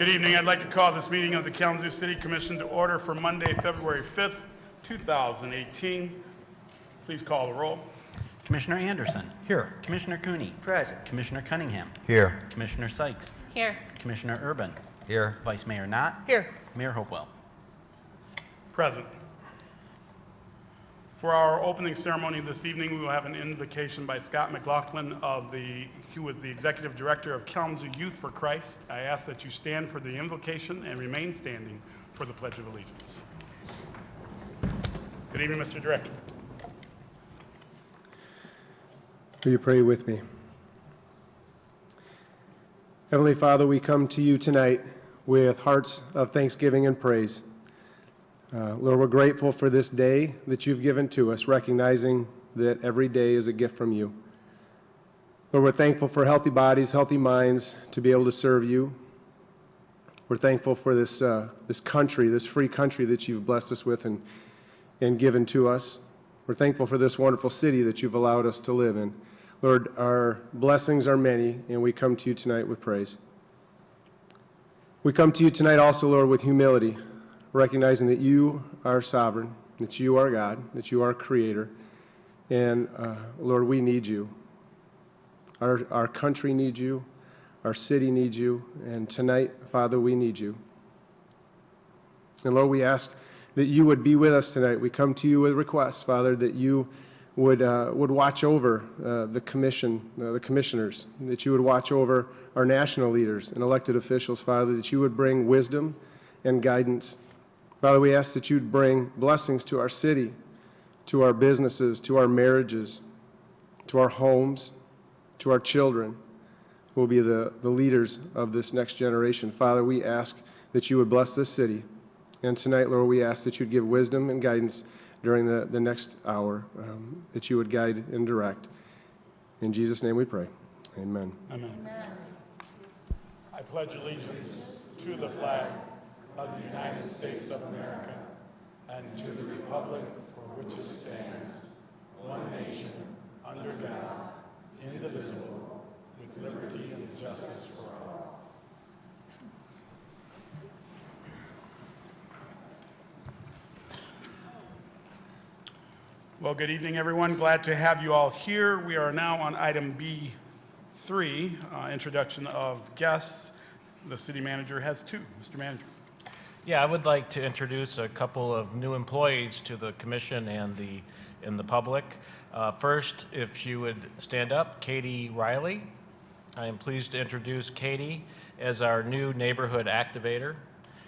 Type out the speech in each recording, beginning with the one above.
Good evening. I'd like to call this meeting of the Kalamazoo City Commission to order for Monday, February 5th, 2018. Please call the roll. Commissioner Anderson. Here. Commissioner Cooney. Present. Commissioner Cunningham. Here. Commissioner Sykes. Here. Commissioner Urban. Here. Vice Mayor Knott. Here. Mayor Hopewell. Present. For our opening ceremony this evening, we will have an invocation by Scott McLaughlin, who is the Executive Director of Kalamazoo Youth for Christ. I ask that you stand for the invocation and remain standing for the Pledge of Allegiance. Good evening, Mr. Director. Will you pray with me? Heavenly Father, we come to you tonight with hearts of thanksgiving and praise. Lord, we're grateful for this day that you've given to us, recognizing that every day is a gift from you. Lord, we're thankful for healthy bodies, healthy minds, to be able to serve you. We're thankful for this country, this free country that you've blessed us with and given to us. We're thankful for this wonderful city that you've allowed us to live in. Lord, our blessings are many, and we come to you tonight with praise. We come to you tonight also, Lord, with humility, recognizing that you are sovereign, that you are God, that you are creator, and Lord, we need you. Our country needs you, our city needs you, and tonight, Father, we need you. And Lord, we ask that you would be with us tonight. We come to you with requests, Father, that you would watch over the commissioners, that you would watch over our national leaders and elected officials, Father, that you would bring wisdom and guidance. Father, we ask that you'd bring blessings to our city, to our businesses, to our marriages, to our homes, to our children, who will be the leaders of this next generation. Father, we ask that you would bless this city. And tonight, Lord, we ask that you'd give wisdom and guidance during the next hour, that you would guide and direct. In Jesus' name we pray. Amen. Amen. Amen. I pledge allegiance to the flag of the United States of America and to the republic for which it stands, one nation, under God, indivisible, with liberty and justice for all. Well, good evening, everyone. Glad to have you all here. We are now on item B3, introduction of guests. The city manager has two. Mr. Manager. Yeah, I would like to introduce a couple of new employees to the commission and the public. First, if she would stand up, Katie Riley. I am pleased to introduce Katie as our new neighborhood activator.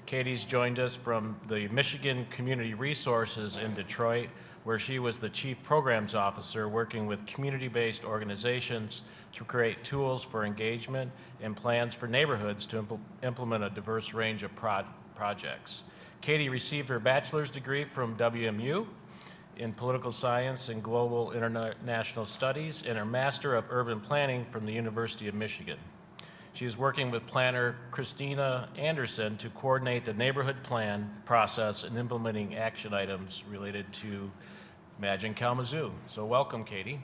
Katie's joined us from the Michigan Community Resources in Detroit, where she was the Chief Programs Officer working with community-based organizations to create tools for engagement and plans for neighborhoods to implement a diverse range of projects. Katie received her bachelor's degree from WMU in political science and global international studies and her master of urban planning from the University of Michigan. She is working with planner Christina Anderson to coordinate the neighborhood plan process and implementing action items related to Imagine Kalamazoo. So welcome, Katie.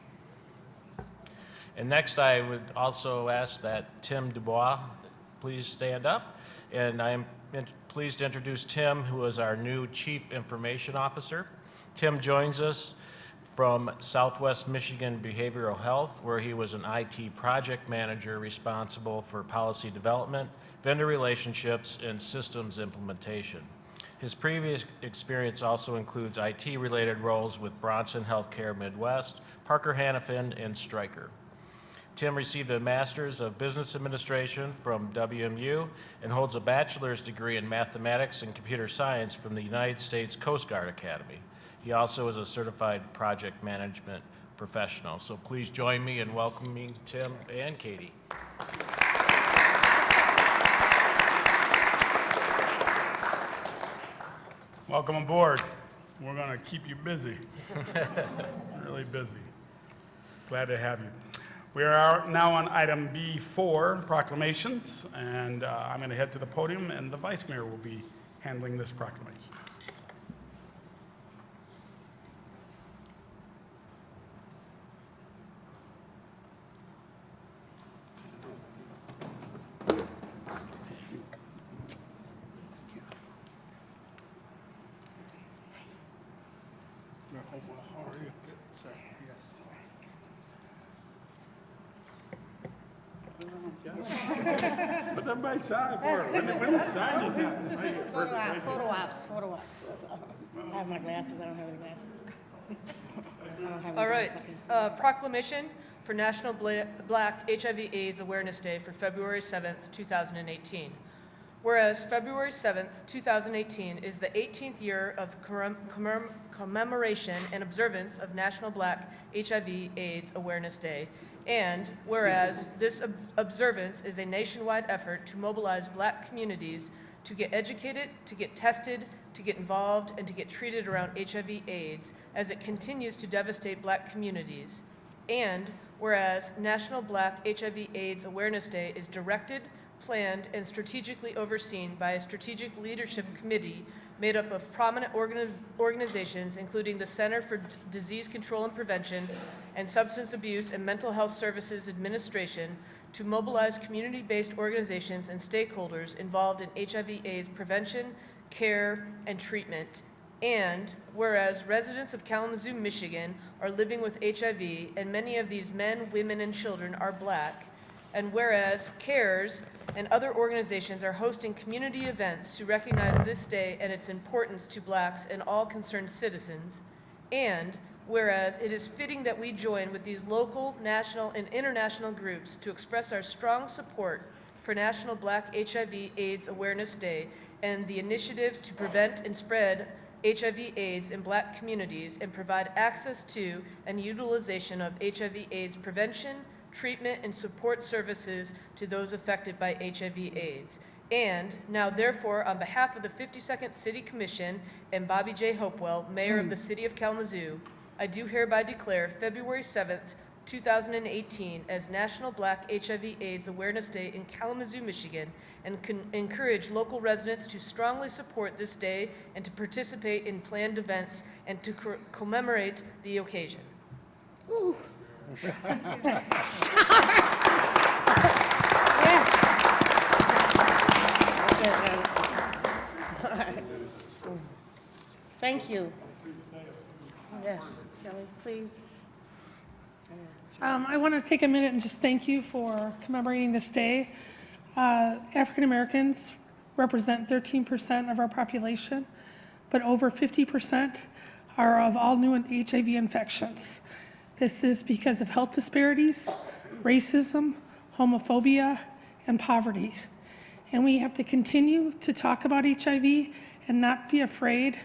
And next I would also ask that Tim Dubois please stand up. And I am pleased to introduce Tim, who is our new Chief Information Officer. Tim joins us from Southwest Michigan Behavioral Health, where he was an IT project manager responsible for policy development, vendor relationships, and systems implementation. His previous experience also includes IT-related roles with Bronson Healthcare Midwest, Parker Hannafin, and Stryker. Tim received a Master's of Business Administration from WMU and holds a bachelor's degree in Mathematics and Computer Science from the United States Coast Guard Academy. He also is a certified project management professional. So please join me in welcoming Tim and Katie. Welcome aboard. We're going to keep you busy. Really busy. Glad to have you. We are now on item B4, proclamations, and I'm going to head to the podium, and the Vice Mayor will be handling this proclamation. How are you? Good, sir. Yes. Put that by side for it. When the sign is Photo ops. I have my glasses, I don't have any glasses. I don't have any All right, glasses. proclamation for National Black HIV/AIDS Awareness Day for February 7th, 2018. Whereas February 7th, 2018 is the 18th year of commemoration and observance of National Black HIV/AIDS Awareness Day, and whereas this observance is a nationwide effort to mobilize Black communities to get educated, to get tested, to get involved, and to get treated around HIV/AIDS as it continues to devastate Black communities. And whereas National Black HIV/AIDS Awareness Day is directed, planned, and strategically overseen by a strategic leadership committee made up of prominent organizations, including the Center for Disease Control and Prevention and Substance Abuse and Mental Health Services Administration, to mobilize community-based organizations and stakeholders involved in HIV/AIDS prevention, care, and treatment. And whereas residents of Kalamazoo, Michigan are living with HIV, and many of these men, women, and children are Black, and whereas CARES and other organizations are hosting community events to recognize this day and its importance to Blacks and all concerned citizens, and whereas it is fitting that we join with these local, national, and international groups to express our strong support for National Black HIV/AIDS Awareness Day and the initiatives to prevent and spread HIV/AIDS in Black communities and provide access to and utilization of HIV/AIDS prevention, treatment, and support services to those affected by HIV/AIDS. And now, therefore, on behalf of the 52nd City Commission and Bobby J. Hopewell, Mayor of the City of Kalamazoo, I do hereby declare February 7th, 2018 as National Black HIV/AIDS Awareness Day in Kalamazoo, Michigan, and encourage local residents to strongly support this day and to participate in planned events and to commemorate the occasion. Thank you. Yes, Kelly, please. I want to take a minute and just thank you for commemorating this day. African Americans represent 13% of our population, but over 50% are of all new HIV infections. This is because of health disparities, racism, homophobia, and poverty. And we have to continue to talk about HIV and not be afraid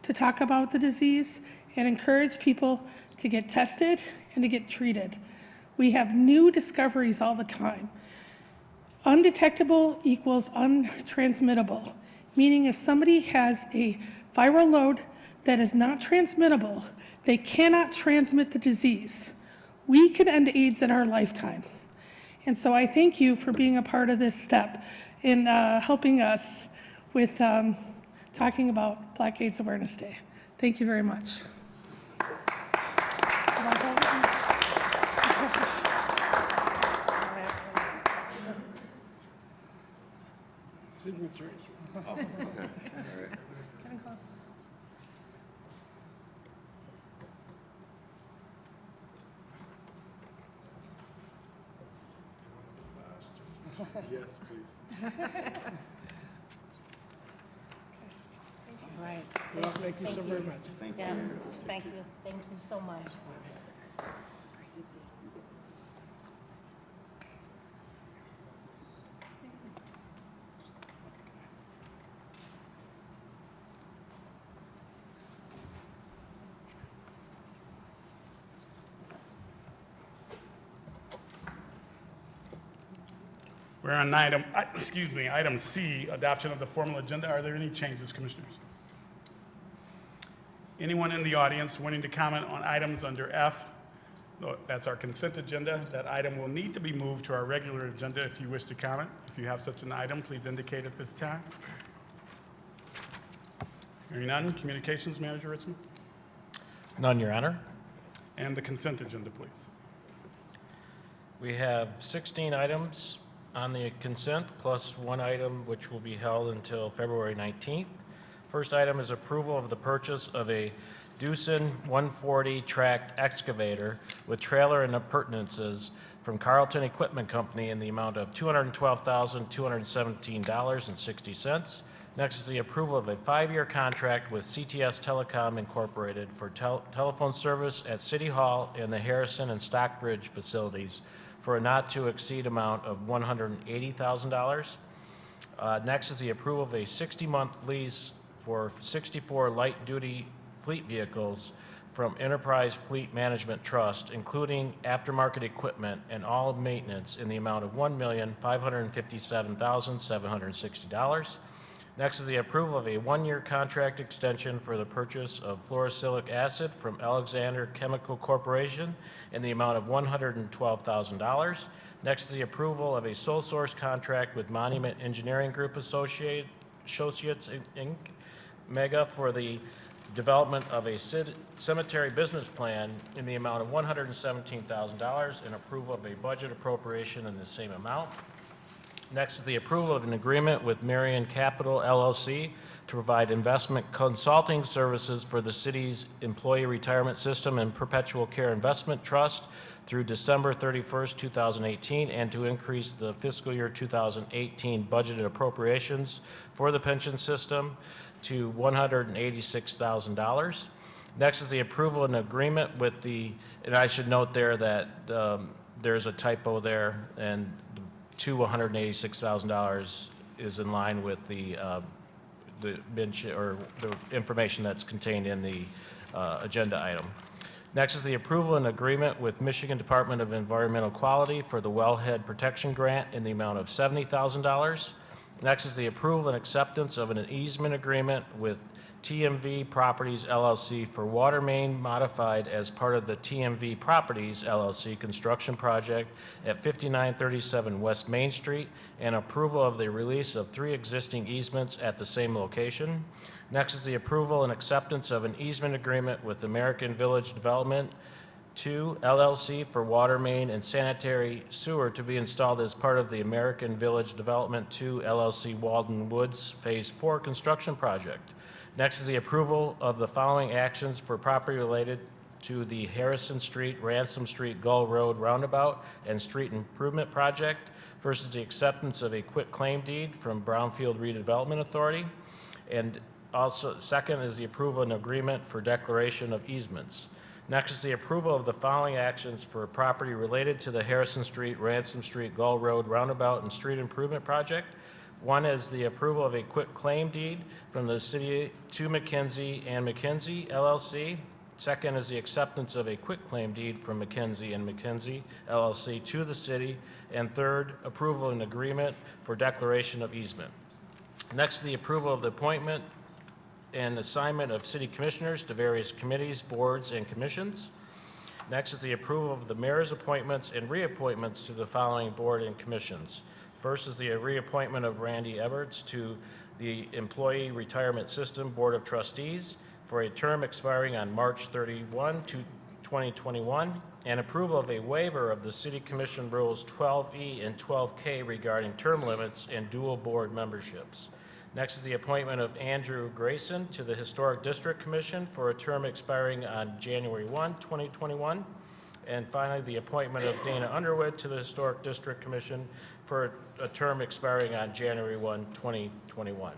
to talk about the disease and encourage people to get tested and to get treated. We have new discoveries all the time. Undetectable equals untransmittable, meaning if somebody has a viral load that is not transmittable, they cannot transmit the disease. We can end AIDS in our lifetime. And so I thank you for being a part of this step in helping us with talking about Black AIDS Awareness Day. Thank you very much. Signature. Oh, okay. All right. Getting close. Yes, please. All right. Well, thank you so very much. Yeah, thank you. Thank you so much. We're on item C, adoption of the formal agenda. Are there any changes, Commissioners? Anyone in the audience wanting to comment on items under F? No, that's our consent agenda. That item will need to be moved to our regular agenda if you wish to comment. If you have such an item, please indicate at this time. Hearing none, Communications Manager Ritzman. None, Your Honor. And the consent agenda, please. We have 16 items on the consent, plus one item which will be held until February 19th. First item is approval of the purchase of a Doosan 140 tracked excavator with trailer and appurtenances from Carlton Equipment Company in the amount of $212,217.60. Next is the approval of a 5-year contract with CTS Telecom Incorporated for telephone service at City Hall and the Harrison and Stockbridge facilities for a not-to-exceed amount of $180,000. Next is the approval of a 60-month lease for 64 light-duty fleet vehicles from Enterprise Fleet Management Trust, including aftermarket equipment and all maintenance in the amount of $1,557,760. Next is the approval of a 1-year contract extension for the purchase of fluorosilicic acid from Alexander Chemical Corporation in the amount of $112,000. Next is the approval of a sole source contract with Monument Engineering Group Associates, Inc., Mega, for the development of a cemetery business plan in the amount of $117,000 and approval of a budget appropriation in the same amount. Next is the approval of an agreement with Marion Capital LLC to provide investment consulting services for the city's employee retirement system and perpetual care investment trust through December 31st, 2018, and to increase the fiscal year 2018 budgeted appropriations for the pension system to $186,000. Next is the approval of an agreement with the, and I should note there that there's a typo there, and to $186,000 is in line with the information that's contained in the agenda item. Next is the approval and agreement with Michigan Department of Environmental Quality for the Wellhead Protection Grant in the amount of $70,000. Next is the approval and acceptance of an easement agreement with TMV Properties LLC for water main modified as part of the TMV Properties LLC construction project at 5937 West Main Street, and approval of the release of 3 existing easements at the same location. Next is the approval and acceptance of an easement agreement with American Village Development 2 LLC for water main and sanitary sewer to be installed as part of the American Village Development 2 LLC Walden Woods Phase 4 construction project. Next is the approval of the following actions for property related to the Harrison Street, Ransom Street, Gull Road Roundabout and Street Improvement Project. First is the acceptance of a quitclaim deed from Brownfield Redevelopment Authority. And also, second is the approval of an agreement for declaration of easements. Next is the approval of the following actions for property related to the Harrison Street, Ransom Street, Gull Road Roundabout and Street Improvement Project. One is the approval of a quitclaim deed from the city to McKinsey and McKinsey LLC. Second is the acceptance of a quitclaim deed from McKinsey and McKinsey LLC to the city. And third, approval of an agreement for declaration of easement. Next, the approval of the appointment and assignment of city commissioners to various committees, boards, and commissions. Next is the approval of the mayor's appointments and reappointments to the following board and commissions. First is the reappointment of Randy Eberts to the Employee Retirement System Board of Trustees for a term expiring on March 31, 2021, and approval of a waiver of the City Commission Rules 12E and 12K regarding term limits and dual board memberships. Next is the appointment of Andrew Grayson to the Historic District Commission for a term expiring on January 1, 2021. And finally, the appointment of Dana Underwood to the Historic District Commission for a term expiring on January 1, 2021.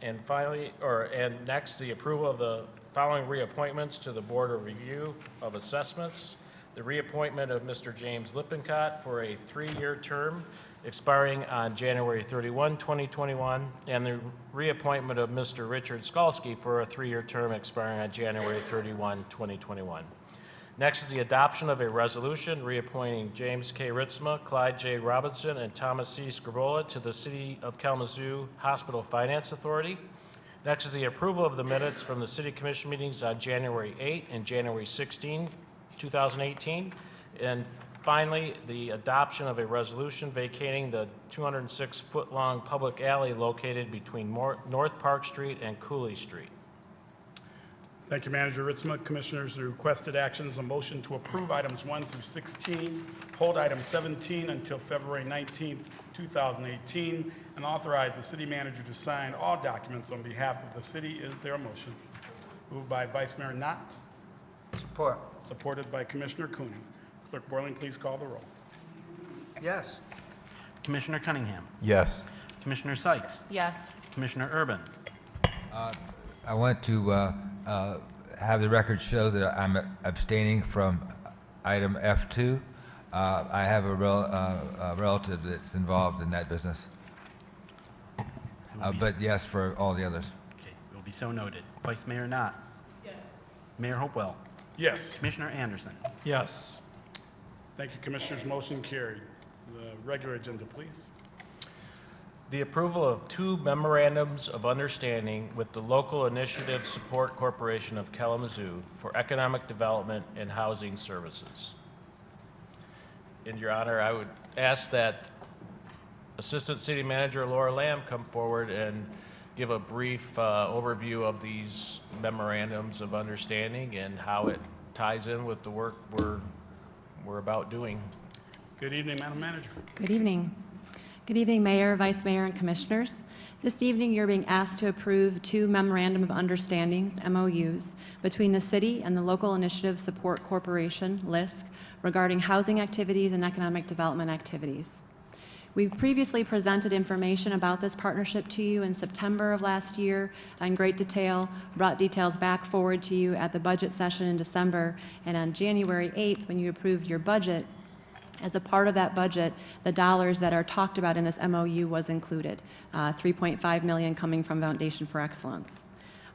And finally, and next, the approval of the following reappointments to the Board of Review of Assessments. The reappointment of Mr. James Lippincott for a 3-year term expiring on January 31, 2021, and the reappointment of Mr. Richard Skalski for a 3-year term expiring on January 31, 2021. Next is the adoption of a resolution reappointing James K. Ritzma, Clyde J. Robinson, and Thomas C. Scribola to the City of Kalamazoo Hospital Finance Authority. Next is the approval of the minutes from the City Commission meetings on January 8 and January 16, 2018. And finally, the adoption of a resolution vacating the 206-foot-long public alley located between North Park Street and Cooley Street. Thank you, Manager Ritzma. Commissioners, the requested actions: a motion to approve items 1 through 16, hold item 17 until February 19, 2018, and authorize the city manager to sign all documents on behalf of the city. Is there a motion? Moved by Vice Mayor Knott, Support. supported by Commissioner Cooney. Clerk Borling, please call the roll. Yes. Commissioner Cunningham. Yes. Commissioner Sykes. Yes. Commissioner Urban. I want to have the record show that I'm abstaining from item F2. I have a relative that's involved in that business. But yes, for all the others. Okay, will be so noted. Vice Mayor Knott. Yes. Mayor Hopewell. Yes. Commissioner Anderson. Yes. Thank you, Commissioners. Motion carried. The regular agenda, please. The approval of 2 memorandums of understanding with the Local Initiative Support Corporation of Kalamazoo for economic development and housing services. In your honor, I would ask that Assistant City Manager Laura Lamb come forward and give a brief overview of these memorandums of understanding and how it ties in with the work we're about doing. Good evening, Madam Manager. Good evening. Good evening, Mayor, Vice Mayor, and Commissioners. This evening, you're being asked to approve 2 Memorandum of Understandings, MOUs, between the City and the Local Initiative Support Corporation, LISC, regarding housing activities and economic development activities. We've previously presented information about this partnership to you in September of last year in great detail, brought details back forward to you at the budget session in December, and on January 8th, when you approved your budget, as a part of that budget, the dollars that are talked about in this MOU was included, $3.5 million coming from Foundation for Excellence.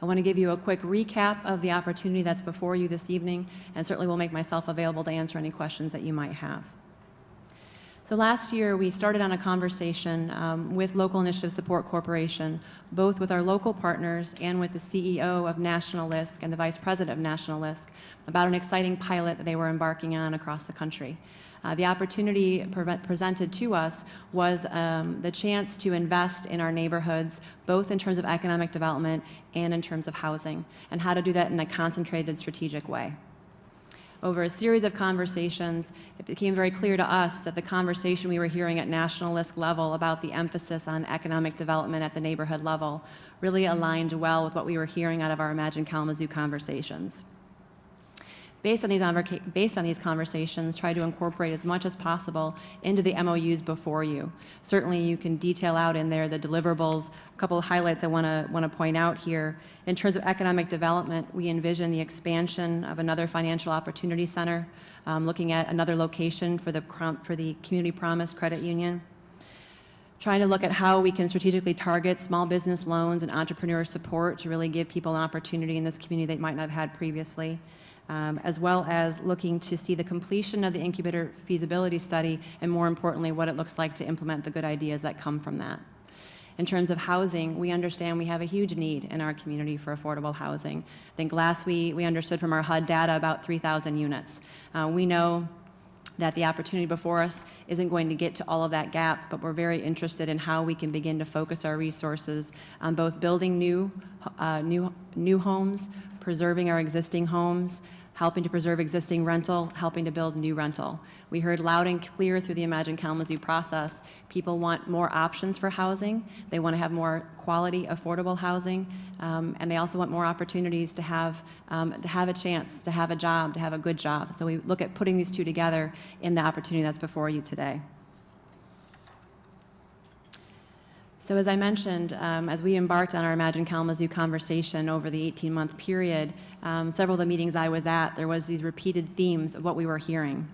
I want to give you a quick recap of the opportunity that's before you this evening, and certainly will make myself available to answer any questions that you might have. So last year, we started on a conversation with Local Initiative Support Corporation, both with our local partners and with the CEO of National LISC and the Vice President of National LISC, about an exciting pilot that they were embarking on across the country. The opportunity presented to us was the chance to invest in our neighborhoods, both in terms of economic development and in terms of housing, and how to do that in a concentrated, strategic way. Over a series of conversations, it became very clear to us that the conversation we were hearing at National LISC level about the emphasis on economic development at the neighborhood level really aligned well with what we were hearing out of our Imagine Kalamazoo conversations. Based on these conversations, try to incorporate as much as possible into the MOUs before you. Certainly, you can detail out in there the deliverables. A couple of highlights I want to point out here. In terms of economic development, we envision the expansion of another financial opportunity center, looking at another location for the Community Promise Credit Union. Trying to look at how we can strategically target small business loans and entrepreneur support to really give people an opportunity in this community they might not have had previously. As well as looking to see the completion of the incubator feasibility study, and more importantly, what it looks like to implement the good ideas that come from that. In terms of housing, we understand we have a huge need in our community for affordable housing. I think last we understood from our HUD data about 3,000 units. We know that the opportunity before us isn't going to get to all of that gap, but we're very interested in how we can begin to focus our resources on both building new homes, preserving our existing homes, helping to preserve existing rental, helping to build new rental. We heard loud and clear through the Imagine Kalamazoo process, people want more options for housing, they want to have more quality, affordable housing, and they also want more opportunities to have a chance, to have a job, to have a good job. So we look at putting these 2 together in the opportunity that's before you today. So as I mentioned, as we embarked on our Imagine Kalamazoo conversation over the 18-month period, several of the meetings I was at, there was these repeated themes of what we were hearing.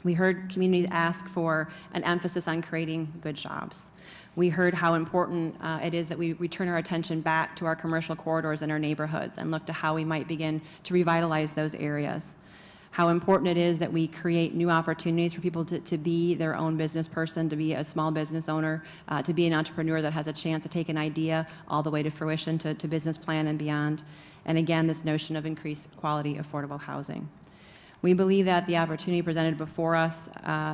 We heard communities ask for an emphasis on creating good jobs. We heard how important it is that we return our attention back to our commercial corridors in our neighborhoods and look to how we might begin to revitalize those areas. How important it is that we create new opportunities for people to be their own business person, to be a small business owner, to be an entrepreneur that has a chance to take an idea all the way to fruition, to business plan and beyond. And again, this notion of increased quality, affordable housing. We believe that the opportunity presented before us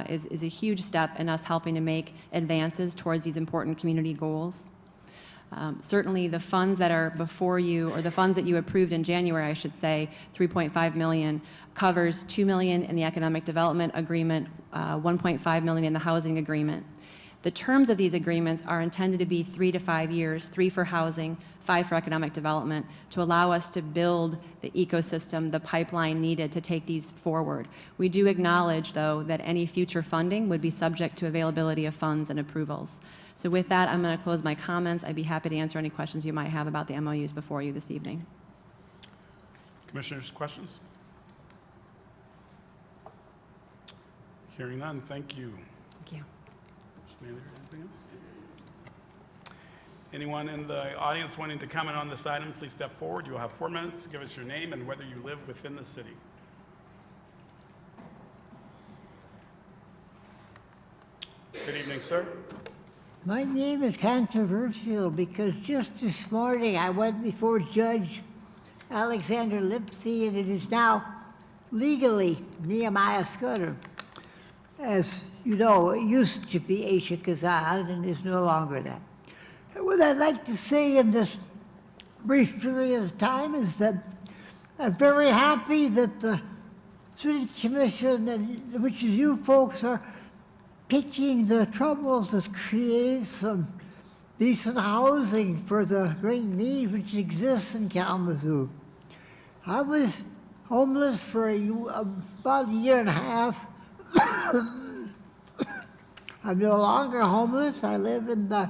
is a huge step in us helping to make advances towards these important community goals. Certainly the funds that are before you, or the funds that you approved in January, I should say, $3.5 million, covers $2 million in the economic development agreement, $1.5 million in the housing agreement. The terms of these agreements are intended to be 3 to 5 years, 3 for housing, 5 for economic development, to allow us to build the ecosystem, the pipeline needed to take these forward. We do acknowledge, though, that any future funding would be subject to availability of funds and approvals. So with that, I'm going to close my comments. I'd be happy to answer any questions you might have about the MOUs before you this evening. Commissioners, questions? Hearing none, thank you. Thank you. Anything else? Anyone in the audience wanting to comment on this item, please step forward. You will have 4 minutes to give us your name and whether you live within the city. Good evening, sir. My name is controversial because just this morning I went before Judge Alexander Lipsey, and it is now legally Nehemiah Scudder. As you know, it used to be Aisha Kazan and is no longer that. And what I'd like to say in this brief period of time is that I'm very happy that the City Commission, and which is you folks, are pitching the troubles that create some decent housing for the great need which exists in Kalamazoo. I was homeless for about a year and a half. I'm no longer homeless. I live in the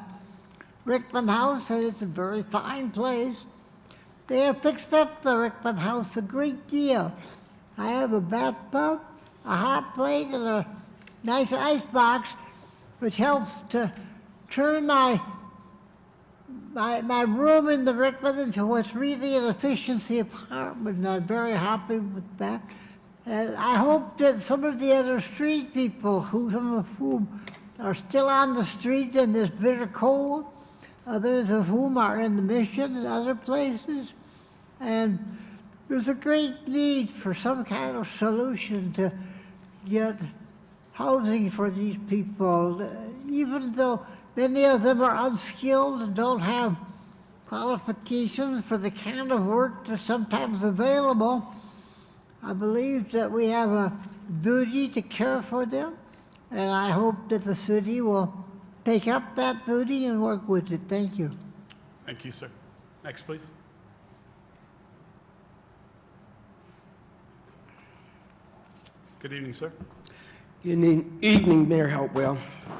Rickman House, and it's a very fine place. They have fixed up the Rickman House a great deal. I have a bathtub, a hot plate, and a nice ice box, which helps to turn my room in the Rickman into what's really an efficiency apartment, and I'm very happy with that. And I hope that some of the other street people, some of whom are still on the street in this bitter cold, others of whom are in the Mission and other places, and there's a great need for some kind of solution to get housing for these people, even though many of them are unskilled and don't have qualifications for the kind of work that's sometimes available. I believe that we have a duty to care for them, and I hope that the city will take up that duty and work with it. Thank you. Thank you, sir. Next, please. Good evening, sir. Good evening, Mayor Helpwell.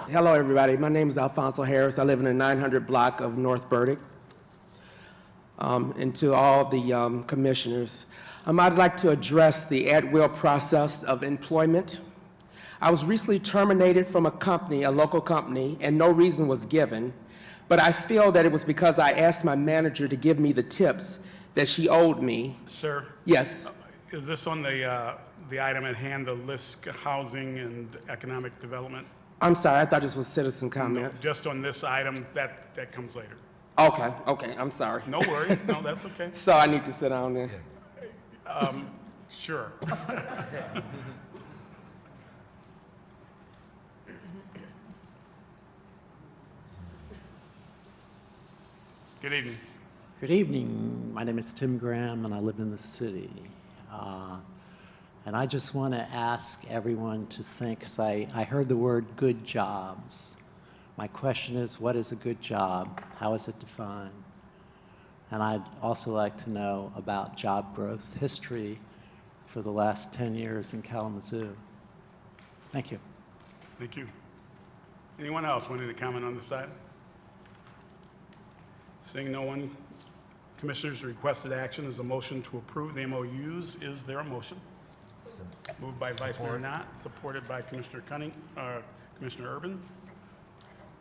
Hello, everybody. My name is Alfonso Harris. I live in the 900 block of North Burdick. And to all the commissioners, I'd like to address the at-will process of employment. I was recently terminated from a company, a local company, and no reason was given, but I feel that it was because I asked my manager to give me the tips that she owed me. Sir? Yes. Is this on the item at hand, the LISC Housing and Economic Development? I'm sorry, I thought this was citizen comments. No, just on this item, that comes later. Okay, I'm sorry. No worries, no, that's okay. So I need to sit down there? Sure. Good evening. Good evening. My name is Tim Graham, and I live in the city. And I just want to ask everyone to think, because I heard the word good jobs. My question is, what is a good job? How is it defined? And I'd also like to know about job growth history for the last 10 years in Kalamazoo. Thank you. Thank you. Anyone else wanting to comment on this item? Seeing no one, Commissioners, requested action is a motion to approve the MOUs. Is there a motion? Moved by Vice Mayor Knott, supported by Commissioner Commissioner Urban.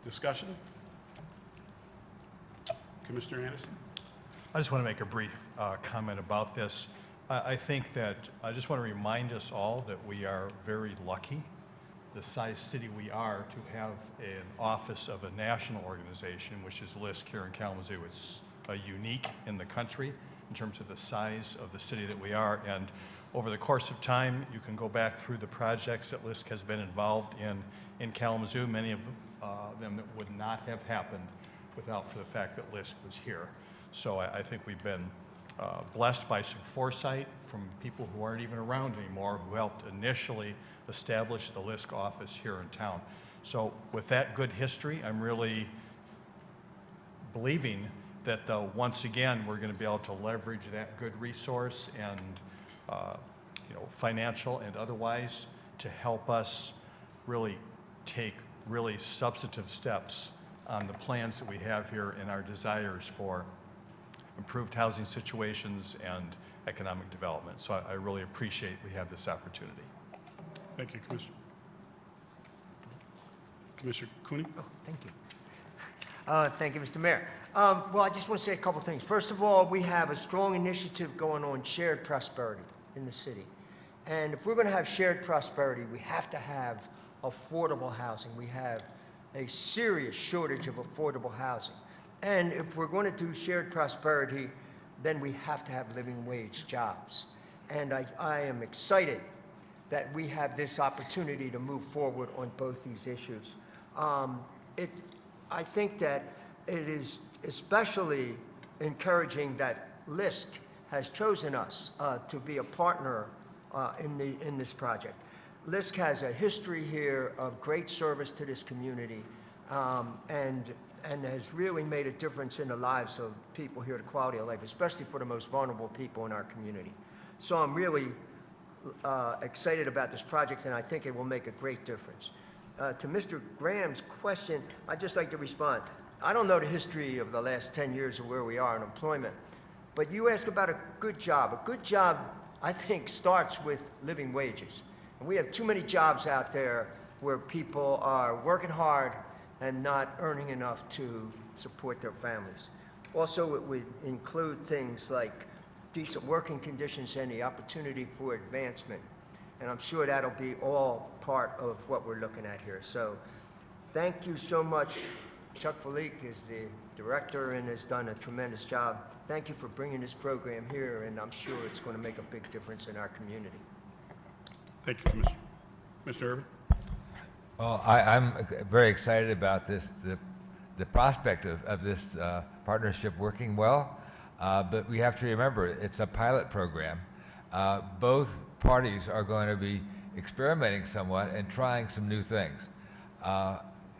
Discussion? Commissioner Anderson? I just want to make a brief comment about this. I think that I just want to remind us all that we are very lucky, the size city we are, to have an office of a national organization, which is LISC here in Kalamazoo. It's unique in the country in terms of the size of the city that we are. And over the course of time, you can go back through the projects that LISC has been involved in Kalamazoo, many of them that would not have happened without for the fact that LISC was here. So I think we've been blessed by some foresight from people who aren't even around anymore, who helped initially establish the LISC office here in town. So with that good history, I'm really believing that once again, we're going to be able to leverage that good resource and financial and otherwise to help us really take really substantive steps on the plans that we have here and our desires for improved housing situations and economic development. So I really appreciate we have this opportunity. Thank you, Commissioner. Commissioner Cooney? Oh, thank you. Thank you, Mr. Mayor. Well, I just want to say a couple things. First of all, we have a strong initiative going on, shared prosperity in the city. And if we're going to have shared prosperity, we have to have affordable housing. We have a serious shortage of affordable housing. And if we're going to do shared prosperity, then we have to have living wage jobs. And I am excited that we have this opportunity to move forward on both these issues. I think that it is especially encouraging that LISC has chosen us to be a partner in this project. LISC has a history here of great service to this community and has really made a difference in the lives of people here, the quality of life, especially for the most vulnerable people in our community. So I'm really excited about this project, and I think it will make a great difference. To Mr. Graham's question, I'd just like to respond. I don't know the history of the last 10 years of where we are in employment, but you ask about a good job. A good job, I think, starts with living wages. And we have too many jobs out there where people are working hard and not earning enough to support their families. Also, it would include things like decent working conditions and the opportunity for advancement. And I'm sure that'll be all part of what we're looking at here. So thank you so much. Chuck Falik is the director and has done a tremendous job. Thank you for bringing this program here, and I'm sure it's going to make a big difference in our community. Thank you, Commissioner. Mr. Irvin? Well, I'm very excited about this, the prospect of this partnership working well, but we have to remember it's a pilot program. Both parties are going to be experimenting somewhat and trying some new things.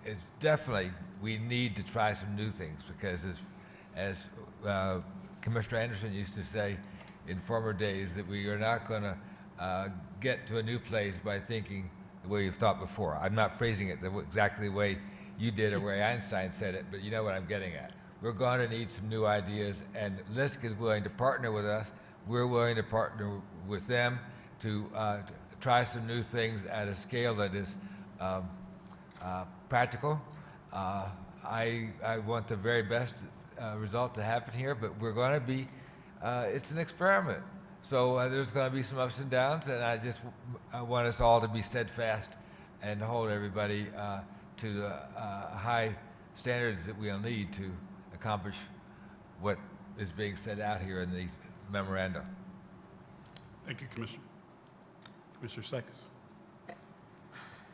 It's definitely, we need to try some new things because as Commissioner Anderson used to say in former days, that we are not going to get to a new place by thinking the way you've thought before. I'm not phrasing it exactly the way you did or the way Einstein said it, but you know what I'm getting at. We're going to need some new ideas, and LISC is willing to partner with us. We're willing to partner with them to try some new things at a scale that is practical. I want the very best result to happen here, but we're going to be, it's an experiment. So there's going to be some ups and downs, and I want us all to be steadfast and hold everybody to the high standards that we'll need to accomplish what is being set out here in these memoranda. Thank you, Commissioner. Commissioner Sykes.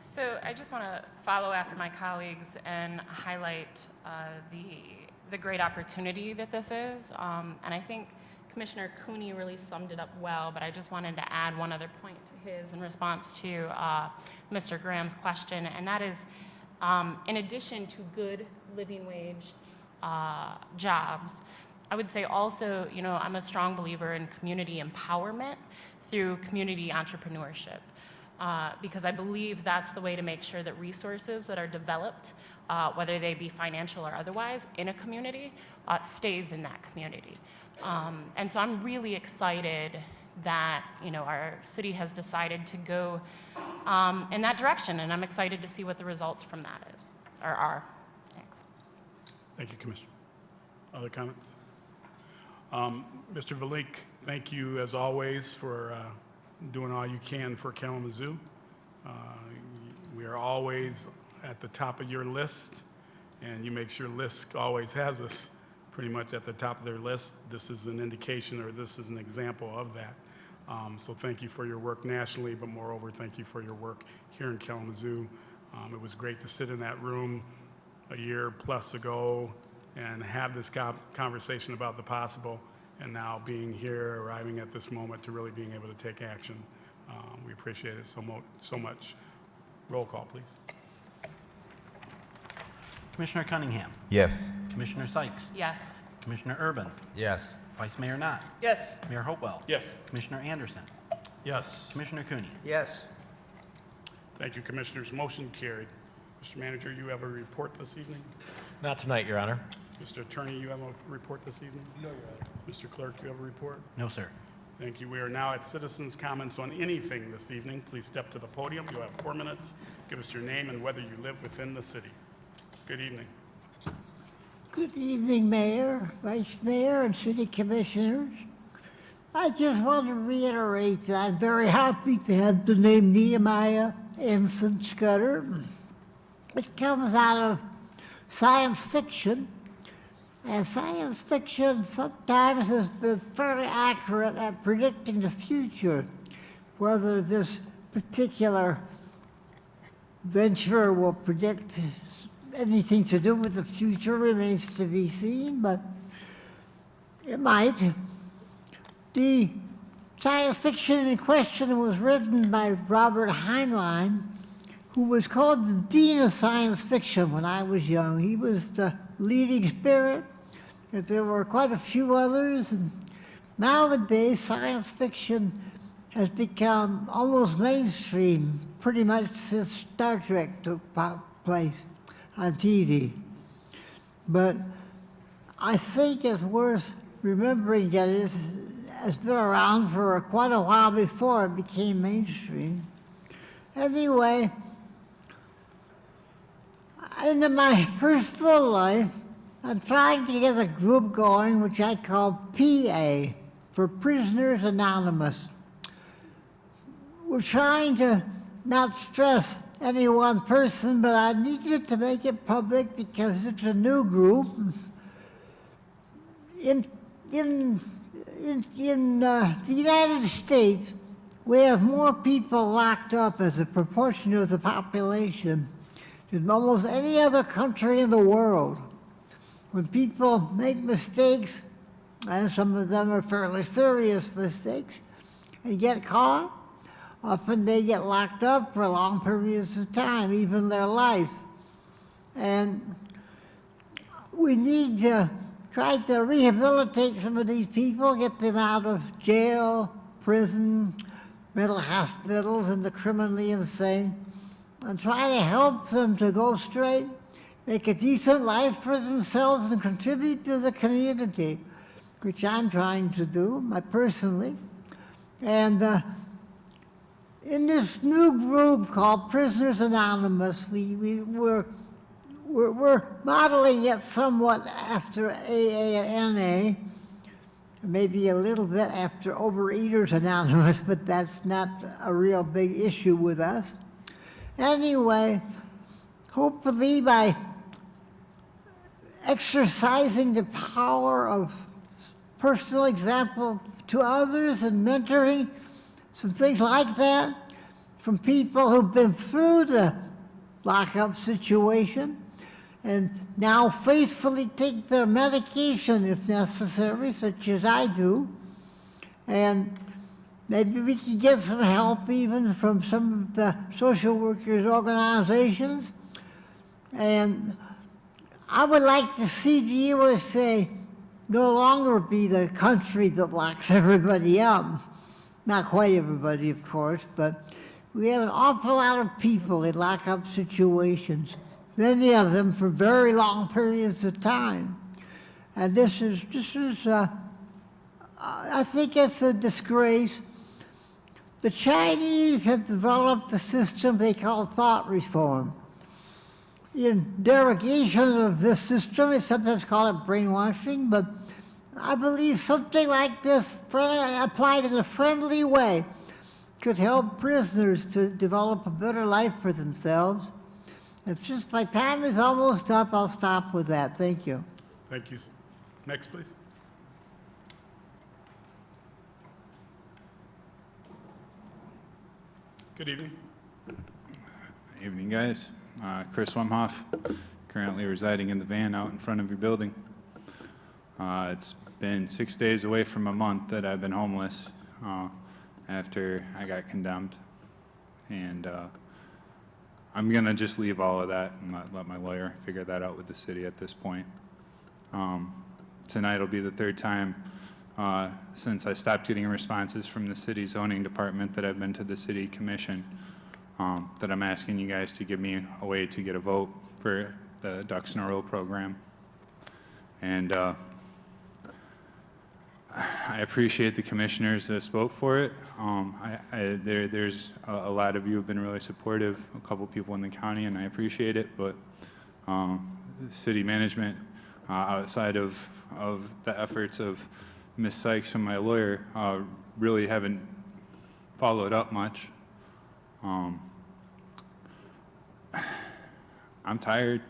So I just want to follow after my colleagues and highlight the great opportunity that this is. And I think Commissioner Cooney really summed it up well, but I just wanted to add one other point to his in response to Mr. Graham's question, and that is, in addition to good living wage jobs, I would say also, you know, I'm a strong believer in community empowerment through community entrepreneurship, because I believe that's the way to make sure that resources that are developed, whether they be financial or otherwise, in a community, stays in that community. And so I'm really excited that, you know, our city has decided to go in that direction, and I'm excited to see what the results from that are. Thanks. Thank you, Commissioner. Other comments? Mr. Valik, thank you as always for doing all you can for Kalamazoo. We are always at the top of your list, and you make sure LISC always has us pretty much at the top of their list. This is an indication, or this is an example of that. So thank you for your work nationally, but moreover, thank you for your work here in Kalamazoo. It was great to sit in that room a year plus ago and have this conversation about the possible, and now being here, arriving at this moment to really being able to take action. We appreciate it so much. Roll call, please. Commissioner Cunningham. Yes. Commissioner Sykes. Yes. Commissioner Urban. Yes. Vice Mayor Knott. Yes. Mayor Hopewell. Yes. Commissioner Anderson. Yes. Commissioner Cooney. Yes. Thank you, Commissioners. Motion carried. Mr. Manager, you have a report this evening? Not tonight, Your Honor. Mr. Attorney, you have a report this evening? No, Your Honor. Mr. Clerk, you have a report? No, sir. Thank you. We are now at citizens' comments on anything this evening. Please step to the podium. You'll have 4 minutes. Give us your name and whether you live within the city. Good evening. Good evening, Mayor, Vice Mayor, and City Commissioners. I just want to reiterate that I'm very happy to have the name Nehemiah Ensign Scudder. It comes out of science fiction, and science fiction sometimes has been fairly accurate at predicting the future. Whether this particular venture will predict anything to do with the future remains to be seen, but it might. The science fiction in question was written by Robert Heinlein, who was called the Dean of Science Fiction when I was young. He was the leading spirit, and there were quite a few others. And nowadays, science fiction has become almost mainstream, pretty much since Star Trek took place on TV. But I think it's worth remembering that it has been around for quite a while before it became mainstream. Anyway, in my personal life, I'm trying to get a group going which I call PA, for Prisoners Anonymous. We're trying to not stress any one person, but I needed to make it public because it's a new group. In the United States, we have more people locked up as a proportion of the population than almost any other country in the world. When people make mistakes, and some of them are fairly serious mistakes, and get caught, often they get locked up for long periods of time, even their life. And we need to try to rehabilitate some of these people, get them out of jail, prison, mental hospitals, and the criminally insane, and try to help them to go straight, make a decent life for themselves, and contribute to the community, which I'm trying to do, personally. And in this new group called Prisoners Anonymous, we're modeling it somewhat after AANA, maybe a little bit after Overeaters Anonymous, but that's not a real big issue with us. Anyway, hopefully by exercising the power of personal example to others and mentoring some things like that from people who've been through the lockup situation and now faithfully take their medication if necessary, such as I do. And maybe we can get some help even from some of the social workers' organizations. And I would like to see the USA no longer be the country that locks everybody up. Not quite everybody, of course, but we have an awful lot of people in lockup situations, many of them for very long periods of time. And this is I think it's a disgrace. The Chinese have developed a system they call thought reform. In derogation of this system, they sometimes call it brainwashing, but I believe something like this, applied in a friendly way, could help prisoners to develop a better life for themselves. It's just my time is almost up. I'll stop with that. Thank you. Thank you. Next, please. Good evening. Evening, guys. Chris Wemhoff, currently residing in the van out in front of your building. It's been 6 days away from a month that I've been homeless after I got condemned. And I'm going to just leave all of that and let my lawyer figure that out with the city at this point. Tonight will be the third time since I stopped getting responses from the city zoning department that I've been to the city commission that I'm asking you guys to give me a way to get a vote for the Ducks in a Row program. And I appreciate the commissioners that spoke for it. There's a lot of you have been really supportive, a couple people in the county, and I appreciate it, but city management, outside of the efforts of Ms. Sykes and my lawyer, really haven't followed up much. I'm tired.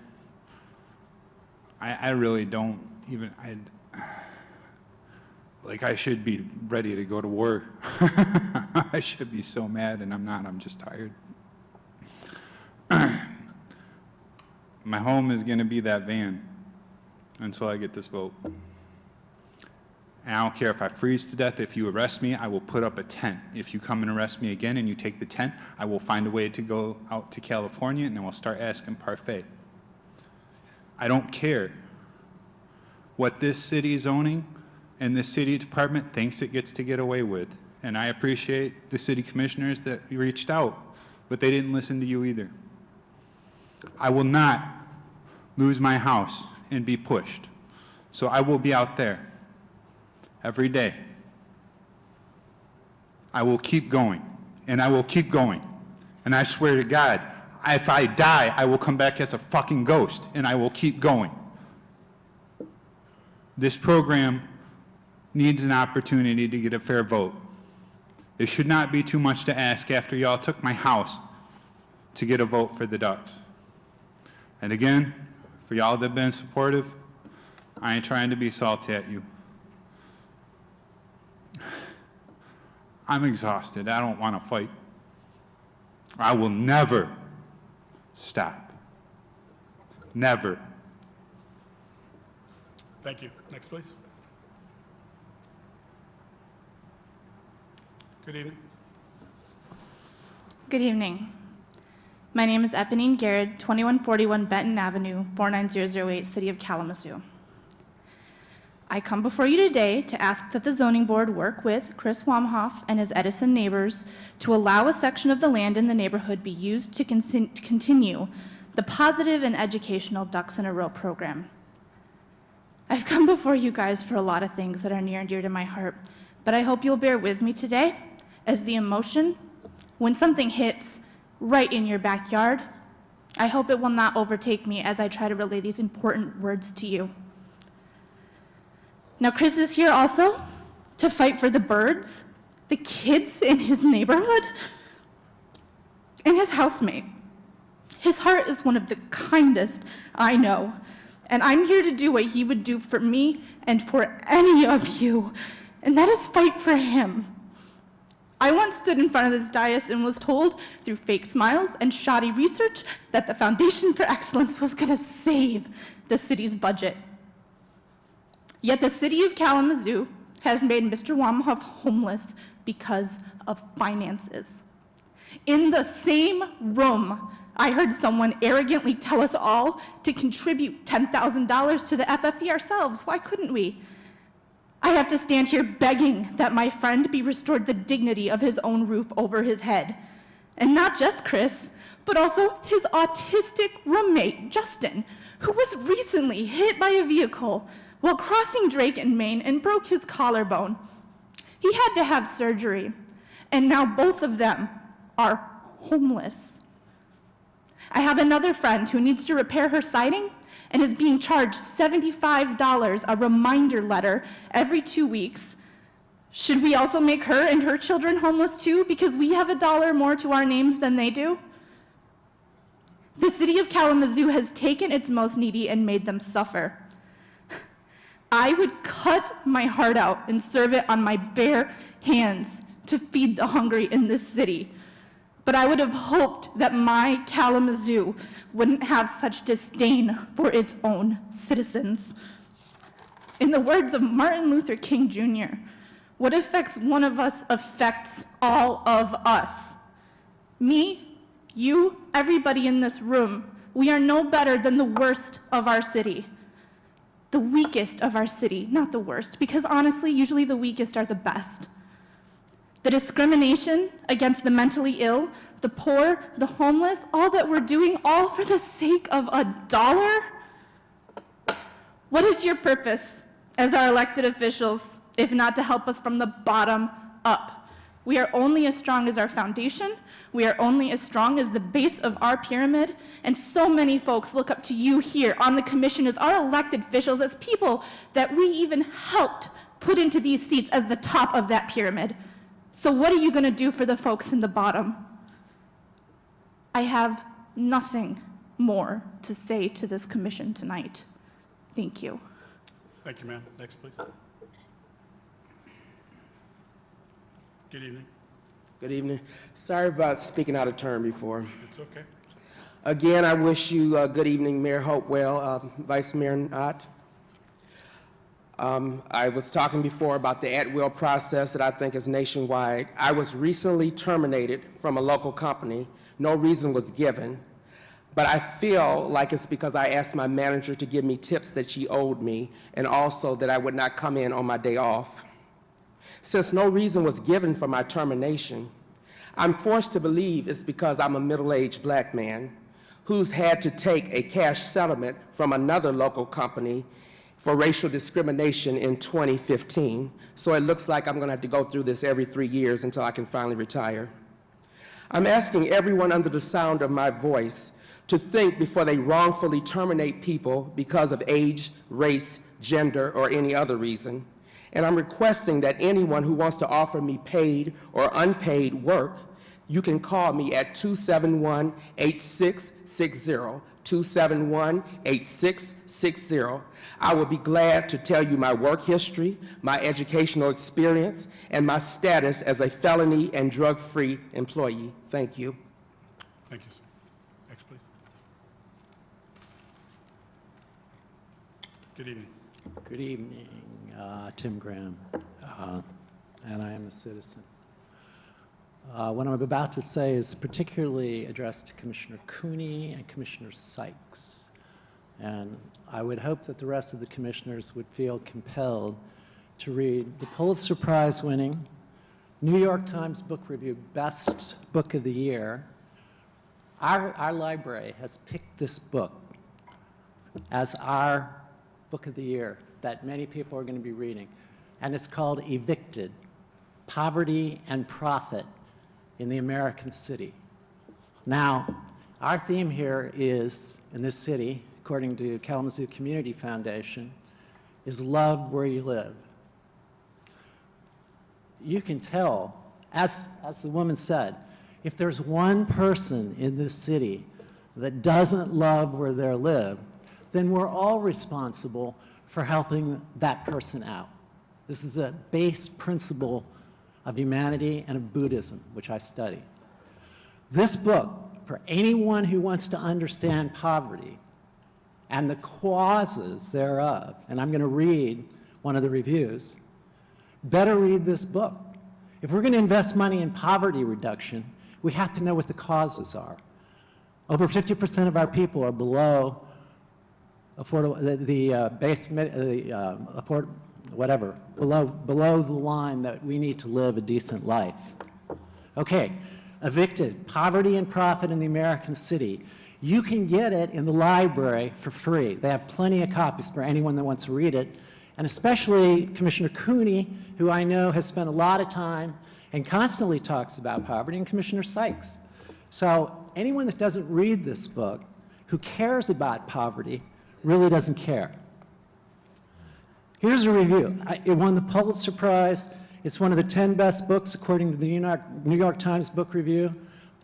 I really don't even, like, I should be ready to go to war. I should be so mad, and I'm not. I'm just tired. My home is going to be that van until I get this vote. And I don't care if I freeze to death. If you arrest me, I will put up a tent. If you come and arrest me again and you take the tent, I will find a way to go out to California, and I will start asking parfait. I don't care what this city zoning and the city department thinks it gets to get away with. And I appreciate the city commissioners that reached out, but they didn't listen to you either. I will not lose my house and be pushed. So I will be out there every day. I will keep going, and I will keep going. And I swear to God, if I die, I will come back as a fucking ghost, and I will keep going. This program needs an opportunity to get a fair vote. It should not be too much to ask after y'all took my house to get a vote for the Ducks. And again, for y'all that have been supportive, I ain't trying to be salty at you. I'm exhausted. I don't want to fight. I will never stop. Never. Thank you. Next, please. Good evening. Good evening. My name is Eponine Garrett, 2141 Benton Avenue, 49008, City of Kalamazoo. I come before you today to ask that the zoning board work with Chris Wamhoff and his Edison neighbors to allow a section of the land in the neighborhood be used to continue the positive and educational Ducks in a Row program. I've come before you guys for a lot of things that are near and dear to my heart, but I hope you'll bear with me today as the emotion, when something hits right in your backyard, I hope it will not overtake me as I try to relay these important words to you. Now, Chris is here also to fight for the birds, the kids in his neighborhood, and his housemate. His heart is one of the kindest I know, and I'm here to do what he would do for me and for any of you, and that is fight for him. I once stood in front of this dais and was told through fake smiles and shoddy research that the Foundation for Excellence was going to save the city's budget. Yet the city of Kalamazoo has made Mr. Wamhoff homeless because of finances. In the same room, I heard someone arrogantly tell us all to contribute $10,000 to the FFE ourselves. Why couldn't we? I have to stand here begging that my friend be restored the dignity of his own roof over his head. And not just Chris, but also his autistic roommate, Justin, who was recently hit by a vehicle while crossing Drake in Maine and broke his collarbone. He had to have surgery, and now both of them are homeless. I have another friend who needs to repair her siding and is being charged $75 a reminder letter every 2 weeks. Should we also make her and her children homeless too because we have $1 more to our names than they do? The city of Kalamazoo has taken its most needy and made them suffer. I would cut my heart out and serve it on my bare hands to feed the hungry in this city. But I would have hoped that my Kalamazoo wouldn't have such disdain for its own citizens. In the words of Martin Luther King Jr., what affects one of us affects all of us. Me You, everybody in this room, we are no better than the worst of our city. The weakest of our city, not the worst, because honestly, usually the weakest are the best. The discrimination against the mentally ill, the poor, the homeless, all that we're doing, all for the sake of $1? What is your purpose as our elected officials, if not to help us from the bottom up? We are only as strong as our foundation. We are only as strong as the base of our pyramid. And so many folks look up to you here on the commission as our elected officials, as people that we even helped put into these seats as the top of that pyramid. So what are you going to do for the folks in the bottom? I have nothing more to say to this commission tonight. Thank you. Thank you, ma'am. Next, please. Good evening. Good evening. Sorry about speaking out of turn before. It's okay. Again, I wish you good evening, Mayor Hopewell, Vice Mayor Knott. I was talking before about the at-will process that I think is nationwide. I was recently terminated from a local company. No reason was given, but I feel like it's because I asked my manager to give me tips that she owed me, and also that I would not come in on my day off. Since no reason was given for my termination, I'm forced to believe it's because I'm a middle-aged black man who's had to take a cash settlement from another local company for racial discrimination in 2015. So it looks like I'm going to have to go through this every 3 years until I can finally retire. I'm asking everyone under the sound of my voice to think before they wrongfully terminate people because of age, race, gender, or any other reason. And I'm requesting that anyone who wants to offer me paid or unpaid work, you can call me at 271-8660, 271-8660. I will be glad to tell you my work history, my educational experience, and my status as a felony and drug-free employee. Thank you. Thank you, sir. Next, please. Good evening. Good evening, Tim Graham, and I am a citizen. What I'm about to say is particularly addressed to Commissioner Cooney and Commissioner Sykes. And I would hope that the rest of the commissioners would feel compelled to read the Pulitzer Prize winning New York Times Book Review Best Book of the Year. Our library has picked this book as our Book of the Year that many people are going to be reading. And it's called Evicted: Poverty and Profit in the American City. Now, our theme here is, in this city, according to Kalamazoo Community Foundation, is love where you live. You can tell, as the woman said, if there's one person in this city that doesn't love where they live, then we're all responsible for helping that person out. This is a base principle of humanity and of Buddhism, which I study. This book, for anyone who wants to understand poverty and the causes thereof, and I'm going to read one of the reviews, better read this book. If we're going to invest money in poverty reduction, we have to know what the causes are. Over 50% of our people are below below the line that we need to live a decent life. Okay, Evicted: Poverty and Profit in the American City. You can get it in the library for free. They have plenty of copies for anyone that wants to read it, and especially Commissioner Cooney, who I know has spent a lot of time and constantly talks about poverty, and Commissioner Sykes. So anyone that doesn't read this book, who cares about poverty, really doesn't care. Here's a review. It won the Pulitzer Prize. It's one of the 10 best books according to the New York Times Book Review.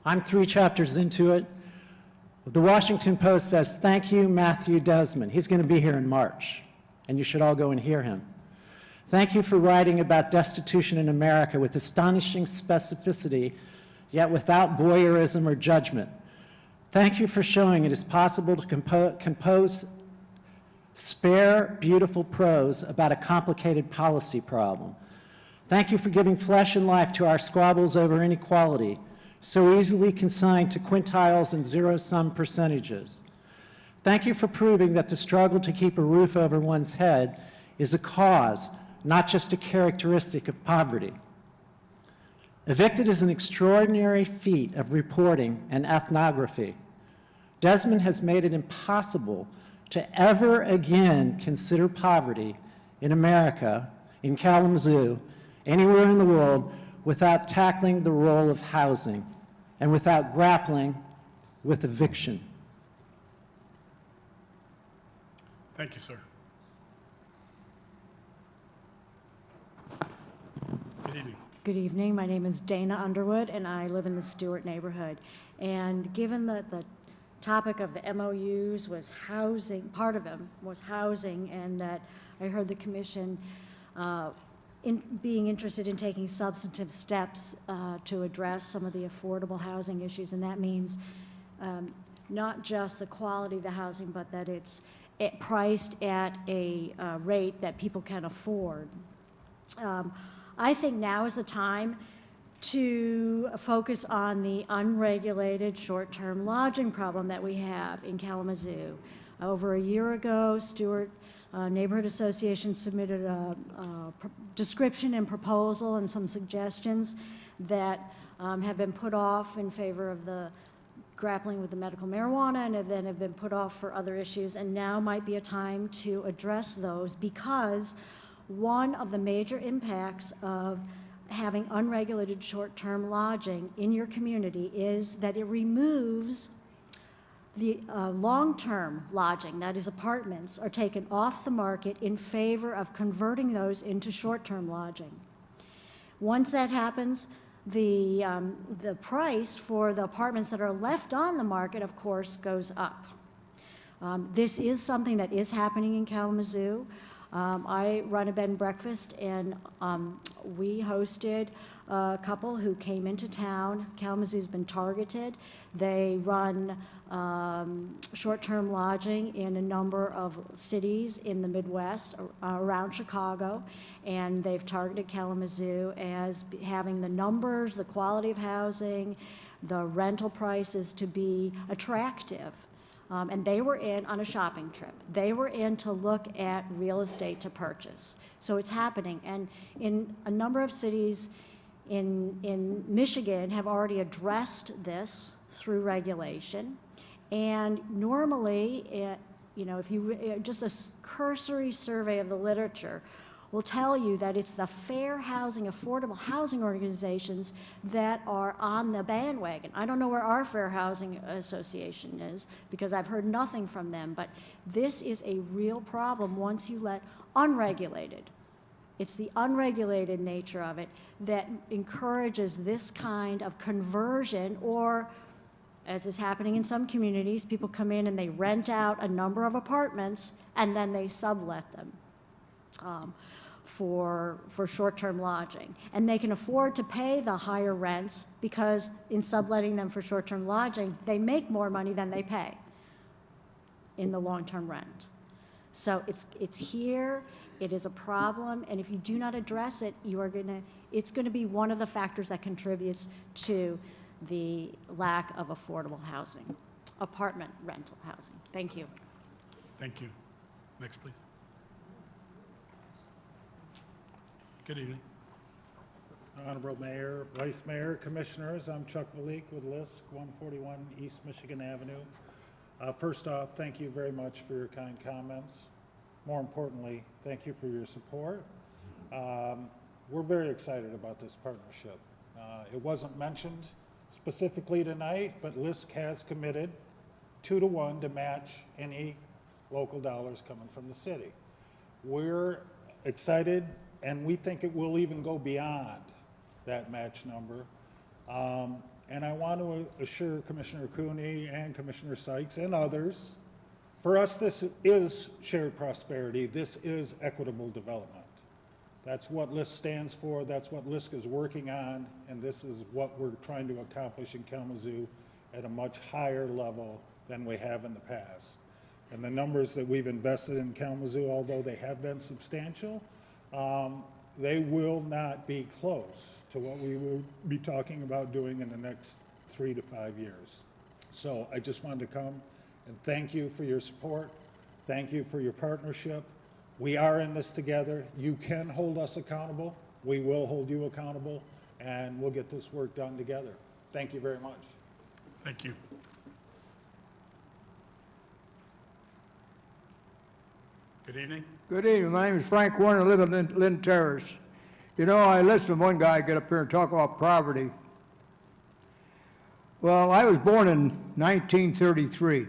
I'm 3 chapters into it. The Washington Post says, "Thank you, Matthew Desmond." He's going to be here in March, and you should all go and hear him. "Thank you for writing about destitution in America with astonishing specificity, yet without voyeurism or judgment. Thank you for showing it is possible to compose spare, beautiful prose about a complicated policy problem. Thank you for giving flesh and life to our squabbles over inequality, so easily consigned to quintiles and zero-sum percentages. Thank you for proving that the struggle to keep a roof over one's head is a cause, not just a characteristic of poverty. Evicted is an extraordinary feat of reporting and ethnography. Desmond has made it impossible to ever again consider poverty in America, in Kalamazoo, anywhere in the world, without tackling the role of housing and without grappling with eviction. Thank you, sir. Good evening. Good evening. My name is Dana Underwood, and I live in the Stewart neighborhood. And given that the topic of the MOUs was housing, part of them was housing, and that I heard the commission being interested in taking substantive steps to address some of the affordable housing issues, and that means not just the quality of the housing, but that it's priced at a rate that people can afford. I think now is the time to focus on the unregulated short-term lodging problem that we have in Kalamazoo. Over a year ago, Stewart Neighborhood Association submitted a description and proposal and some suggestions that have been put off in favor of the grappling with the medical marijuana, and then have been put off for other issues, and now might be a time to address those, because one of the major impacts of having unregulated short-term lodging in your community is that it removes the long-term lodging, that is apartments, are taken off the market in favor of converting those into short-term lodging. Once that happens, the price for the apartments that are left on the market, of course, goes up. This is something that is happening in Kalamazoo. I run a bed and breakfast, and we hosted a couple who came into town. Kalamazoo's been targeted. They run short-term lodging in a number of cities in the Midwest around Chicago, and they've targeted Kalamazoo as having the numbers, the quality of housing, the rental prices to be attractive. And they were in on a shopping trip. They were in to look at real estate to purchase. So it's happening. And in a number of cities in Michigan have already addressed this through regulation. And normally, if you just a cursory survey of the literature will tell you that it's the fair housing, affordable housing organizations that are on the bandwagon. I don't know where our Fair Housing Association is, because I've heard nothing from them, but this is a real problem once you let unregulated. It's the unregulated nature of it that encourages this kind of conversion, or, as is happening in some communities, people come in and they rent out a number of apartments and then they sublet them for short-term lodging. And they can afford to pay the higher rents because in subletting them for short-term lodging, they make more money than they pay in the long-term rent. So it's here, it is a problem, and if you do not address it, it's going to be one of the factors that contributes to the lack of affordable housing, apartment rental housing. Thank you. Thank you. Next, please. Good evening. Honorable Mayor, Vice Mayor, Commissioners, I'm Chuck Malik with LISC, 141 East Michigan Avenue. First off, thank you very much for your kind comments. More importantly, thank you for your support. We're very excited about this partnership. It wasn't mentioned specifically tonight, but LISC has committed 2-to-1 to match any local dollars coming from the city. We're excited, and we think it will even go beyond that match number. And I want to assure Commissioner Cooney and Commissioner Sykes and others, for us this is shared prosperity, this is equitable development. That's what LISC stands for, that's what LISC is working on, and this is what we're trying to accomplish in Kalamazoo at a much higher level than we have in the past. And the numbers that we've invested in Kalamazoo, although they have been substantial, they will not be close to what we will be talking about doing in the next 3 to 5 years. So I just wanted to come and thank you for your support. Thank you for your partnership. We are in this together. You can hold us accountable. We will hold you accountable, and we'll get this work done together. Thank you very much. Thank you. Good evening. Good evening. My name is Frank Warner. I live in Lynn Terrace. You know, I listened to one guy get up here and talk about poverty. Well, I was born in 1933,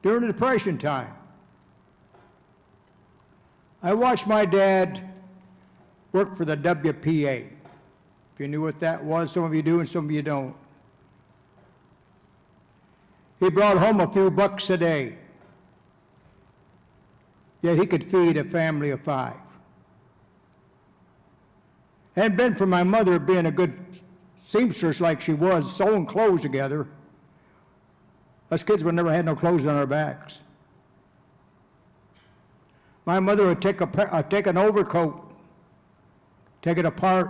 during the Depression time. I watched my dad work for the WPA. If you knew what that was, some of you do and some of you don't. He brought home a few bucks a day, yet he could feed a family of 5. Hadn't been for my mother being a good seamstress like she was, sewing clothes together, us kids would never had no clothes on our backs. My mother would take an overcoat, take it apart,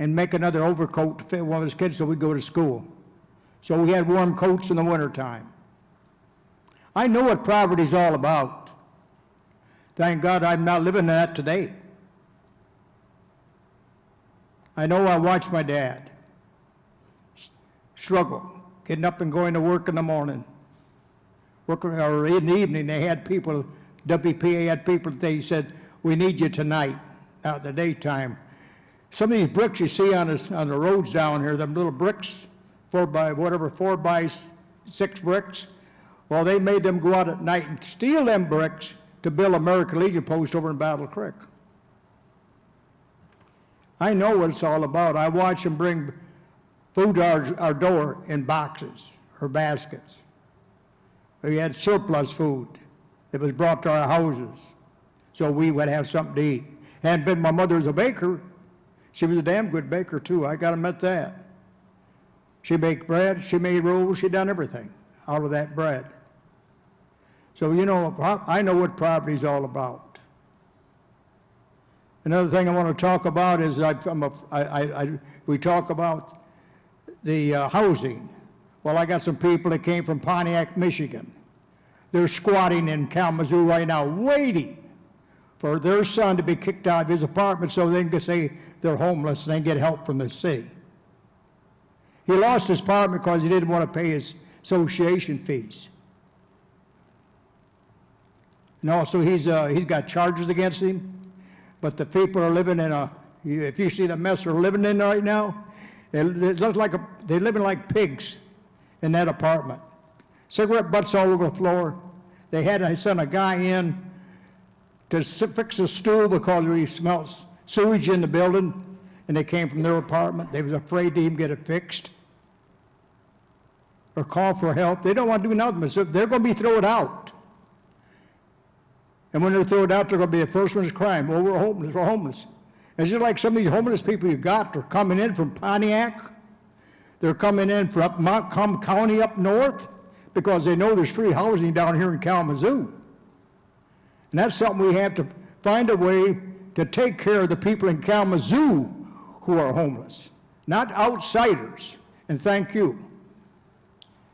and make another overcoat to fit one of his kids so we'd go to school. So we had warm coats in the wintertime. I know what poverty's all about. Thank God I'm not living in that today. I know I watched my dad struggle, getting up and going to work in the morning. Or in the evening, they had people, WPA had people, they said, we need you tonight, out in the daytime. Some of these bricks you see on the roads down here, them little bricks, 4 by 6 bricks, well, they made them go out at night and steal them bricks to build American Legion post over in Battle Creek. I know what it's all about. I watch them bring food to our door in boxes or baskets. We had surplus food that was brought to our houses so we would have something to eat. And my mother was a baker. She was a damn good baker too. I got to admit that. She baked bread, she made rolls, she done everything out of that bread. So, you know, I know what poverty's all about. Another thing I want to talk about is we talk about the housing. Well, I got some people that came from Pontiac, Michigan. They're squatting in Kalamazoo right now, waiting for their son to be kicked out of his apartment so they can say they're homeless and they can get help from the city. He lost his apartment because he didn't want to pay his association fees. And also he's got charges against him. But the people are living in if you see the mess they're living in right now, it looks like they're living like pigs in that apartment. Cigarette butts all over the floor. They had to send a guy in to fix a stool because we smelled sewage in the building, and they came from their apartment. They was afraid to even get it fixed or call for help. They don't want to do nothing, so they're going to be thrown out. And when they're thrown out, they're going to be the first ones crying, well, we're homeless, we're homeless. It's just like some of these homeless people you got, they're coming in from Pontiac. They're coming in from Montcalm County up north because they know there's free housing down here in Kalamazoo. And that's something we have to find a way to take care of the people in Kalamazoo who are homeless, not outsiders. And thank you.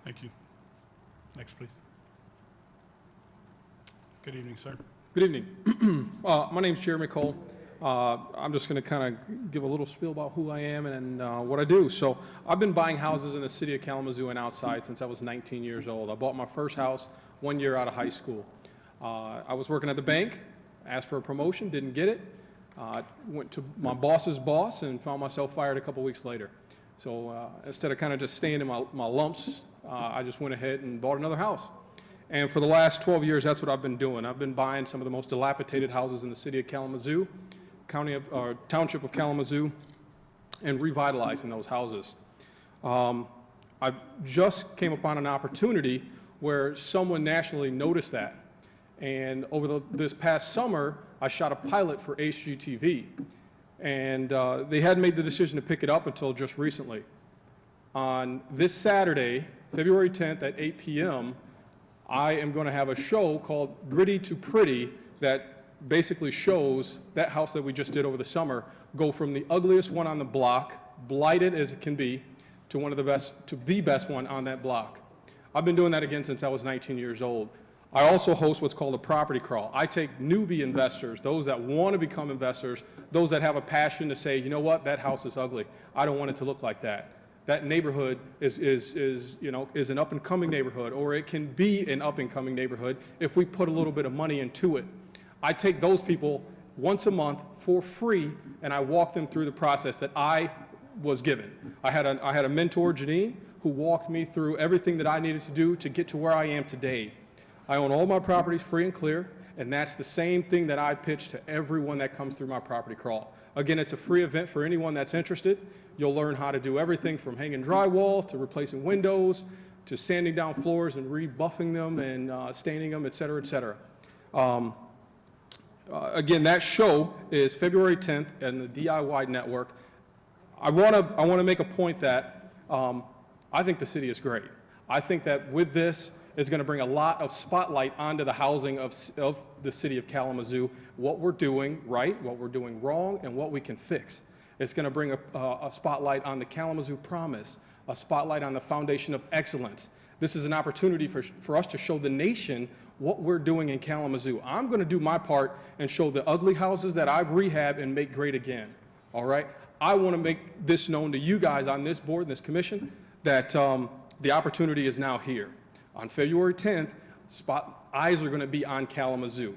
Thank you. Next, please. Good evening, sir. Good evening. My name's Jeremy Cole. I'm just going to kind of give a little spiel about who I am and what I do. So I've been buying houses in the city of Kalamazoo and outside since I was 19 years old. I bought my first house 1 year out of high school. I was working at the bank, asked for a promotion, didn't get it. Went to my boss's boss and found myself fired a couple weeks later. So instead of kind of just staying in my lumps, I just went ahead and bought another house. And for the last 12 years, that's what I've been doing. I've been buying some of the most dilapidated houses in the city of Kalamazoo, township of Kalamazoo, and revitalizing those houses. I just came upon an opportunity where someone nationally noticed that. And over this past summer, I shot a pilot for HGTV. And they hadn't made the decision to pick it up until just recently. On this Saturday, February 10th at 8 p.m., I am going to have a show called Gritty to Pretty that basically shows that house that we just did over the summer go from the ugliest one on the block, blighted as it can be, to one of the best, to the best one on that block. I've been doing that again since I was 19 years old. I also host what's called a property crawl. I take newbie investors, those that want to become investors, those that have a passion to say, you know what, that house is ugly. I don't want it to look like that. That neighborhood is an up-and-coming neighborhood, or it can be an up-and-coming neighborhood if we put a little bit of money into it. I take those people once a month for free, and I walk them through the process that I was given. I had a mentor, Janine, who walked me through everything that I needed to do to get to where I am today. I own all my properties free and clear, and that's the same thing that I pitch to everyone that comes through my property crawl. Again, it's a free event for anyone that's interested. You'll learn how to do everything from hanging drywall to replacing windows to sanding down floors and rebuffing them and staining them, et cetera, et cetera. Again, that show is February 10th and the DIY Network. I want to make a point that I think the city is great. I think that with this, it's going to bring a lot of spotlight onto the housing of the city of Kalamazoo, what we're doing right, what we're doing wrong, and what we can fix. It's going to bring a spotlight on the Kalamazoo Promise, a spotlight on the Foundation of Excellence. This is an opportunity for us to show the nation what we're doing in Kalamazoo. I'm going to do my part and show the ugly houses that I've rehabbed and make great again. All right? I want to make this known to you guys on this board, this commission, that the opportunity is now here. On February 10th, eyes are going to be on Kalamazoo.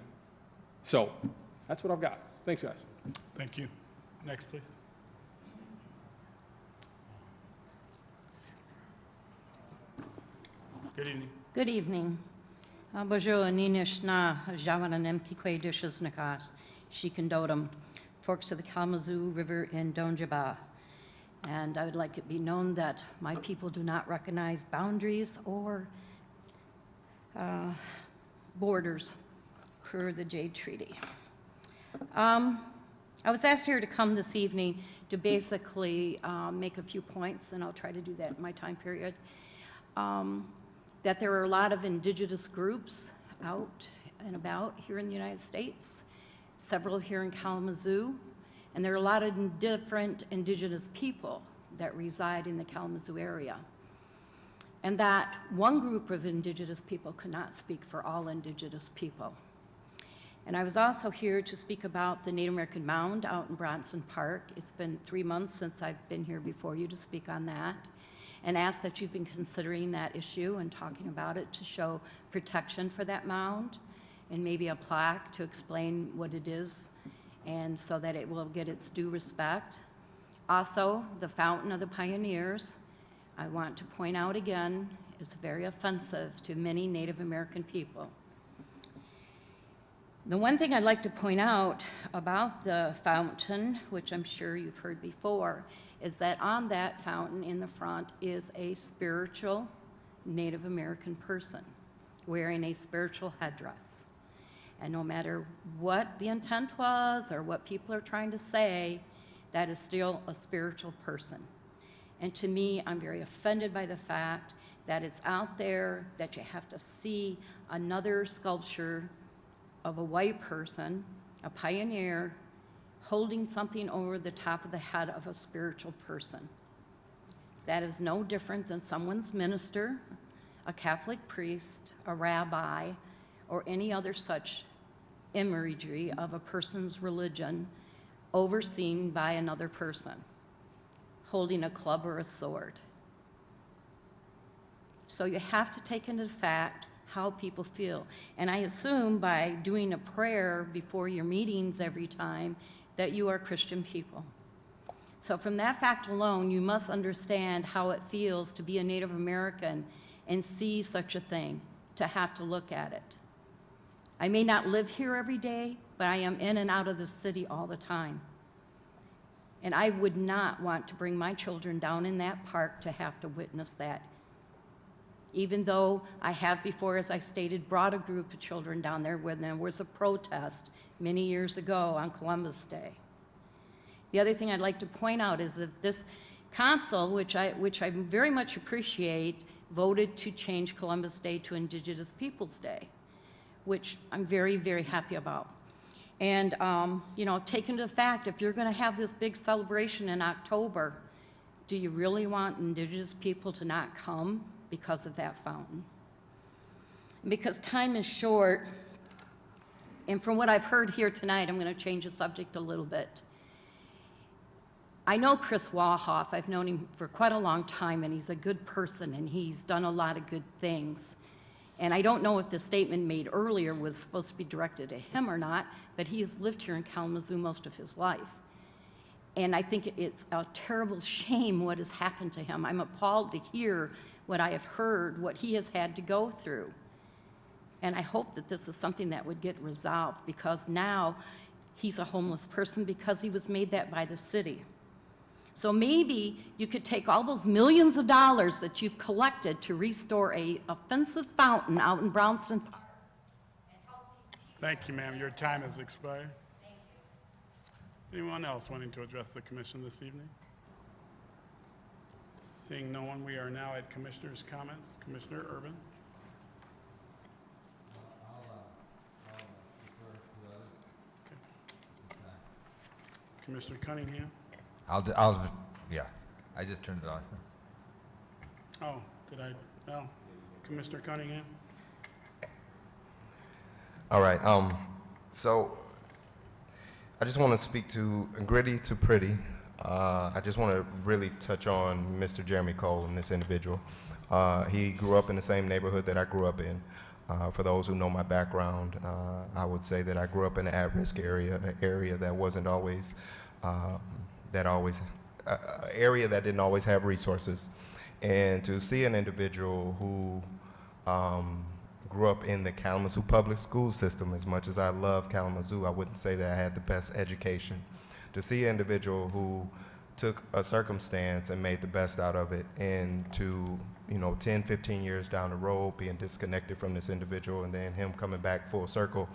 So that's what I've got. Thanks, guys. Thank you. Next, please. Good evening. Good evening. Bonjour, Ninish na Javanan Mkikwe dishes nakas, Shikandodam, forks of the Kalamazoo River in Donjaba. And I would like it be known that my people do not recognize boundaries or borders per the Jade Treaty. I was asked here to come this evening to basically make a few points, and I'll try to do that in my time period. That there are a lot of indigenous groups out and about here in the United States, several here in Kalamazoo, and there are a lot of different indigenous people that reside in the Kalamazoo area. And that one group of indigenous people could not speak for all indigenous people. And I was also here to speak about the Native American Mound out in Bronson Park. It's been 3 months since I've been here before you to speak on that, and ask that you've been considering that issue and talking about it to show protection for that mound, and maybe a plaque to explain what it is, and so that it will get its due respect. Also, the Fountain of the Pioneers, I want to point out again, is very offensive to many Native American people. The one thing I'd like to point out about the fountain, which I'm sure you've heard before, is that on that fountain in the front is a spiritual Native American person wearing a spiritual headdress. And no matter what the intent was or what people are trying to say, that is still a spiritual person. And to me, I'm very offended by the fact that it's out there, that you have to see another sculpture of a white person, a pioneer, holding something over the top of the head of a spiritual person. That is no different than someone's minister, a Catholic priest, a rabbi, or any other such imagery of a person's religion overseen by another person, holding a club or a sword. So you have to take into fact how people feel. And I assume by doing a prayer before your meetings every time that you are Christian people. So from that fact alone, you must understand how it feels to be a Native American and see such a thing, to have to look at it. I may not live here every day, but I am in and out of the city all the time. And I would not want to bring my children down in that park to have to witness that. Even though I have before, as I stated, brought a group of children down there when there was a protest many years ago on Columbus Day. The other thing I'd like to point out is that this council, which I very much appreciate, voted to change Columbus Day to Indigenous Peoples Day, which I'm very, very happy about. And, you know, taken to the fact, if you're going to have this big celebration in October, do you really want indigenous people to not come because of that fountain? Because time is short, and from what I've heard here tonight, I'm going to change the subject a little bit. I know Chris Walhoff. I've known him for quite a long time, and he's a good person, and he's done a lot of good things. And I don't know if the statement made earlier was supposed to be directed to him or not, but he's lived here in Kalamazoo most of his life. And I think it's a terrible shame what has happened to him. I'm appalled to hear what I have heard, what he has had to go through. And I hope that this is something that would get resolved, because now he's a homeless person because he was made that by the city. So maybe you could take all those millions of dollars that you've collected to restore a offensive fountain out in Brownston Park. Thank you, ma'am. Your time has expired. Thank you. Anyone else wanting to address the commission this evening? Seeing no one, we are now at commissioners' comments. Commissioner Urban. Commissioner Cunningham. Yeah, I just turned it off. Oh, did I? Oh, Commissioner Cunningham. All right. So I just want to speak to gritty to pretty. I just want to really touch on Mr. Jeremy Cole and this individual. He grew up in the same neighborhood that I grew up in. For those who know my background, I would say that I grew up in an at-risk area, an area that wasn't always, area that didn't always have resources. And to see an individual who grew up in the Kalamazoo public school system, as much as I love Kalamazoo, I wouldn't say that I had the best education. To see an individual who took a circumstance and made the best out of it, and to, 10, 15 years down the road, being disconnected from this individual, and then him coming back full circle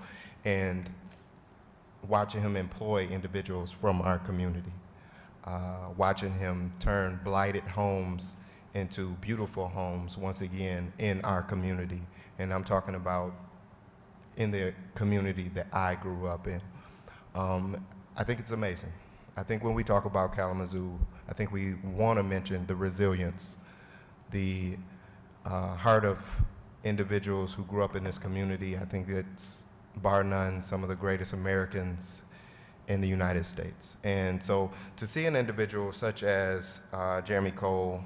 and watching him employ individuals from our community, watching him turn blighted homes into beautiful homes once again in our community. And I'm talking about in the community that I grew up in. I think it's amazing. I think when we talk about Kalamazoo, I think we want to mention the resilience, the heart of individuals who grew up in this community. I think it's, bar none, some of the greatest Americans in the United States. And so to see an individual such as Jeremy Cole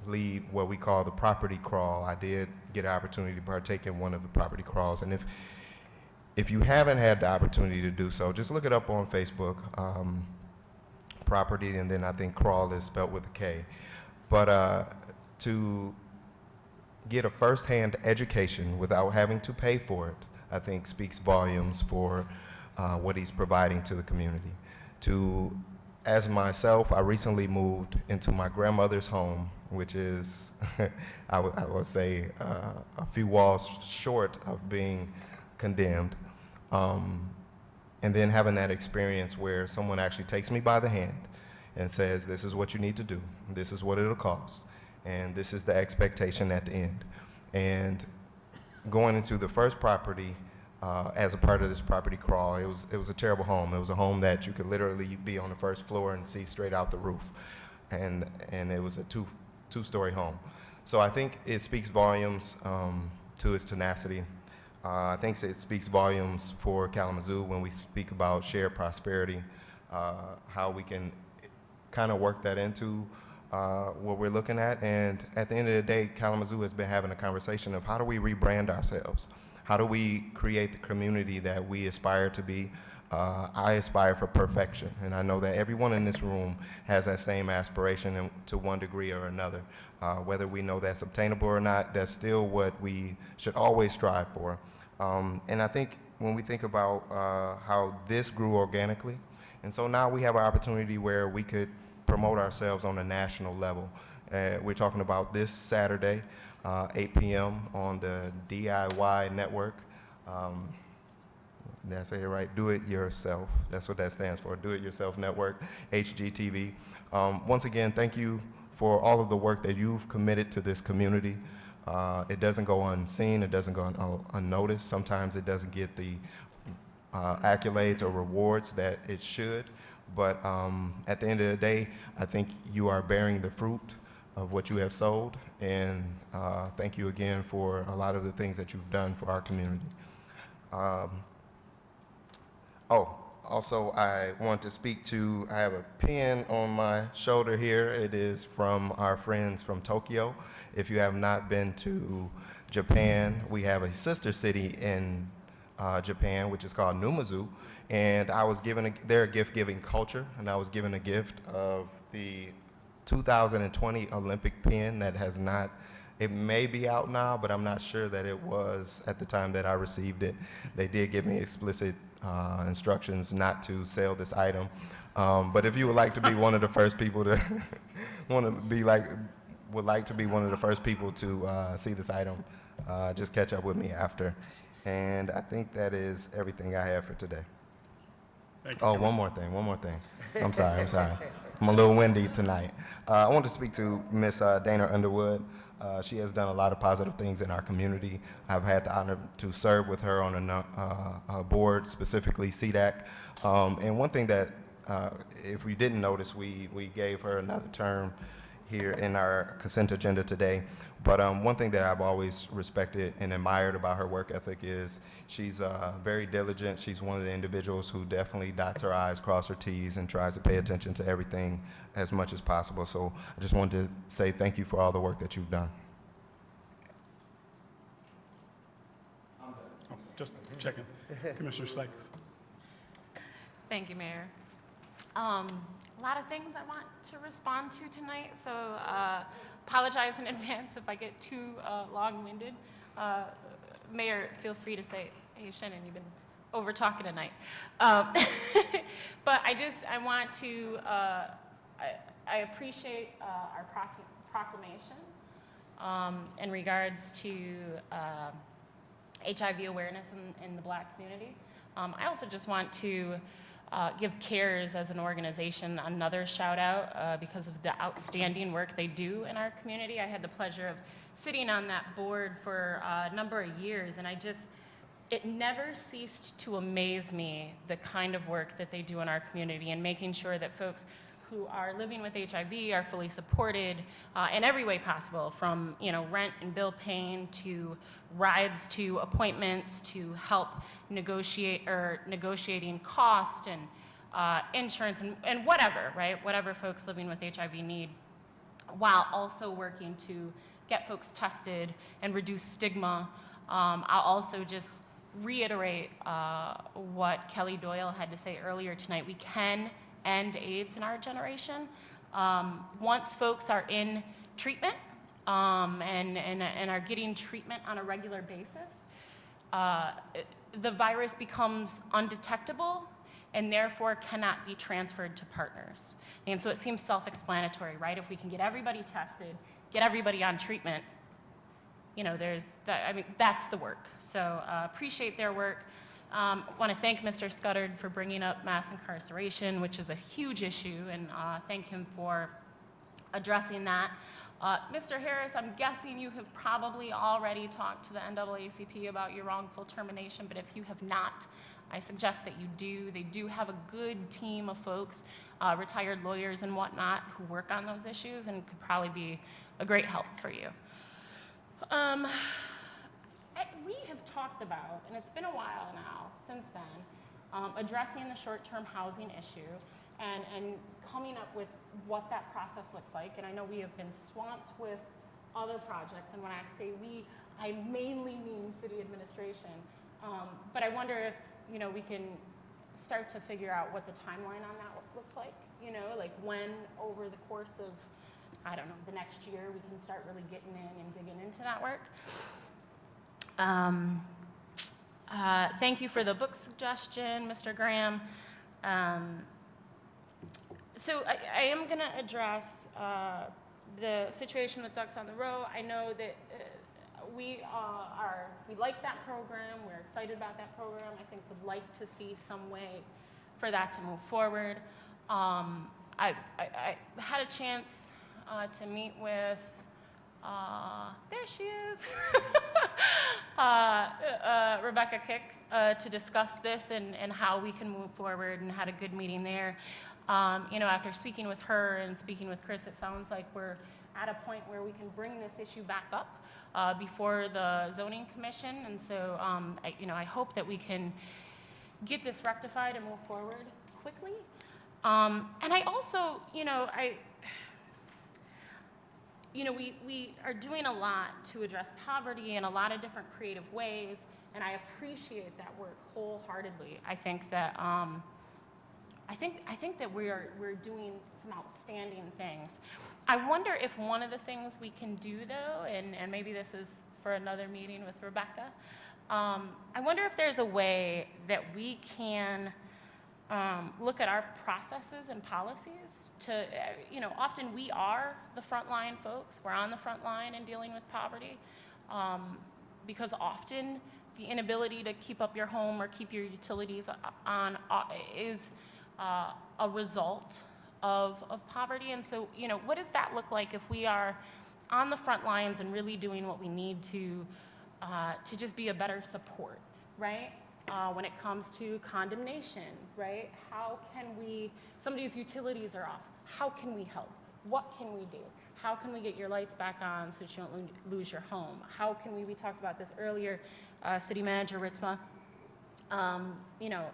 lead what we call the property crawl, I did get an opportunity to partake in one of the property crawls. And if you haven't had the opportunity to do so, just look it up on Facebook, property, and then I think crawl is spelled with a K. But to get a firsthand education without having to pay for it, I think speaks volumes for what he's providing to the community. As myself, I recently moved into my grandmother's home, which is, I would say, a few walls short of being condemned. And then having that experience where someone actually takes me by the hand and says, this is what you need to do, this is what it'll cost, and this is the expectation at the end. And going into the first property, as a part of this property crawl, it was a terrible home. It was a home that you could literally be on the first floor and see straight out the roof. And it was a two-story home. So I think it speaks volumes to its tenacity. I think it speaks volumes for Kalamazoo when we speak about shared prosperity, how we can kind of work that into what we're looking at. And at the end of the day, Kalamazoo has been having a conversation of how do we rebrand ourselves? How do we create the community that we aspire to be? I aspire for perfection, and I know that everyone in this room has that same aspiration to one degree or another. Whether we know that's obtainable or not, that's still what we should always strive for. And I think when we think about how this grew organically, and so now we have an opportunity where we could promote ourselves on a national level. We're talking about this Saturday, 8 p.m. on the DIY network. Did I say it right? Do It Yourself. That's what that stands for, Do It Yourself Network, HGTV. Once again, thank you for all of the work that you've committed to this community. It doesn't go unseen, it doesn't go unnoticed. Sometimes it doesn't get the accolades or rewards that it should. But at the end of the day, I think you are bearing the fruit of what you have sowed. And thank you again for a lot of the things that you've done for our community. Also, I want to speak to, I have a pin on my shoulder here. It is from our friends from Tokyo. If you have not been to Japan, we have a sister city in Japan, which is called Kalamazoo. And I was given, they're a gift-giving culture, and I was given a gift of the 2020 Olympic pin that has not, it may be out now, but I'm not sure that it was at the time that I received it. They did give me explicit instructions not to sell this item. But if you would like to be one of the first people to would like to be one of the first people to see this item, just catch up with me after. And I think that is everything I have for today. Oh, one more thing. I'm sorry. I'm a little windy tonight. I want to speak to Miss Dana Underwood. She has done a lot of positive things in our community. I've had the honor to serve with her on a board, specifically CDAC. And one thing that, if we didn't notice, we gave her another term here in our consent agenda today. But one thing that I've always respected and admired about her work ethic is she's very diligent. She's one of the individuals who definitely dots her I's, cross her T's, and tries to pay attention to everything as much as possible. So I just wanted to say thank you for all the work that you've done. Oh, just checking. Commissioner Sykes. Thank you, Mayor. A lot of things I want to respond to tonight, so apologize in advance if I get too long-winded. Mayor, feel free to say, hey, Shannon, you've been over-talking tonight. But I want to, I appreciate our proclamation in regards to HIV awareness in the Black community. I also just want to give CARES as an organization another shout out because of the outstanding work they do in our community. I had the pleasure of sitting on that board for a number of years, and it never ceased to amaze me the kind of work that they do in our community and making sure that folks who are living with HIV are fully supported in every way possible, from rent and bill paying to rides to appointments to help negotiating cost and insurance and whatever, right? Whatever folks living with HIV need, while also working to get folks tested and reduce stigma. I'll also just reiterate what Kelly Doyle had to say earlier tonight. We can end AIDS in our generation. Once folks are in treatment and are getting treatment on a regular basis, the virus becomes undetectable and therefore cannot be transferred to partners. And so it seems self-explanatory, right? If we can get everybody tested, get everybody on treatment, that's the work. So appreciate their work. Want to thank Mr. Scudder for bringing up mass incarceration, which is a huge issue, and thank him for addressing that. Mr. Harris, I'm guessing you have probably already talked to the NAACP about your wrongful termination, but if you have not, I suggest that you do. They do have a good team of folks, retired lawyers and whatnot, who work on those issues and could probably be a great help for you. We have talked about, and it's been a while now since then, addressing the short-term housing issue and coming up with what that process looks like. And I know we have been swamped with other projects, and when I say we, I mainly mean city administration. But I wonder if we can start to figure out what the timeline on that looks like. Like when over the course of, I don't know, the next year we can start really getting in and digging into that work. Thank you for the book suggestion, Mr. Graham. So I am going to address the situation with Ducks on the Row. I know that we like that program. We're excited about that program. I think would like to see some way for that to move forward. I had a chance to meet with, there she is, Rebecca Kick to discuss this and how we can move forward, and had a good meeting there. You know, after speaking with her and speaking with Chris, it sounds like we're at a point where we can bring this issue back up before the zoning commission. And so, you know, I hope that we can get this rectified and move forward quickly. And I also, you know, we are doing a lot to address poverty in a lot of different creative ways, and I appreciate that work wholeheartedly. I think that we're doing some outstanding things. I wonder if one of the things we can do, though, and maybe this is for another meeting with Rebecca, I wonder if there's a way that we can look at our processes and policies to, you know, often we are the frontline folks. We're on the front line in dealing with poverty, because often the inability to keep up your home or keep your utilities on is a result of poverty. And so, you know, what does that look like if we are on the front lines and really doing what we need to just be a better support, right? When it comes to condemnation, right? How can we, somebody's utilities are off. How can we help? What can we do? How can we get your lights back on so that you don't lose your home? How can we talked about this earlier, City Manager Ritzma, you know,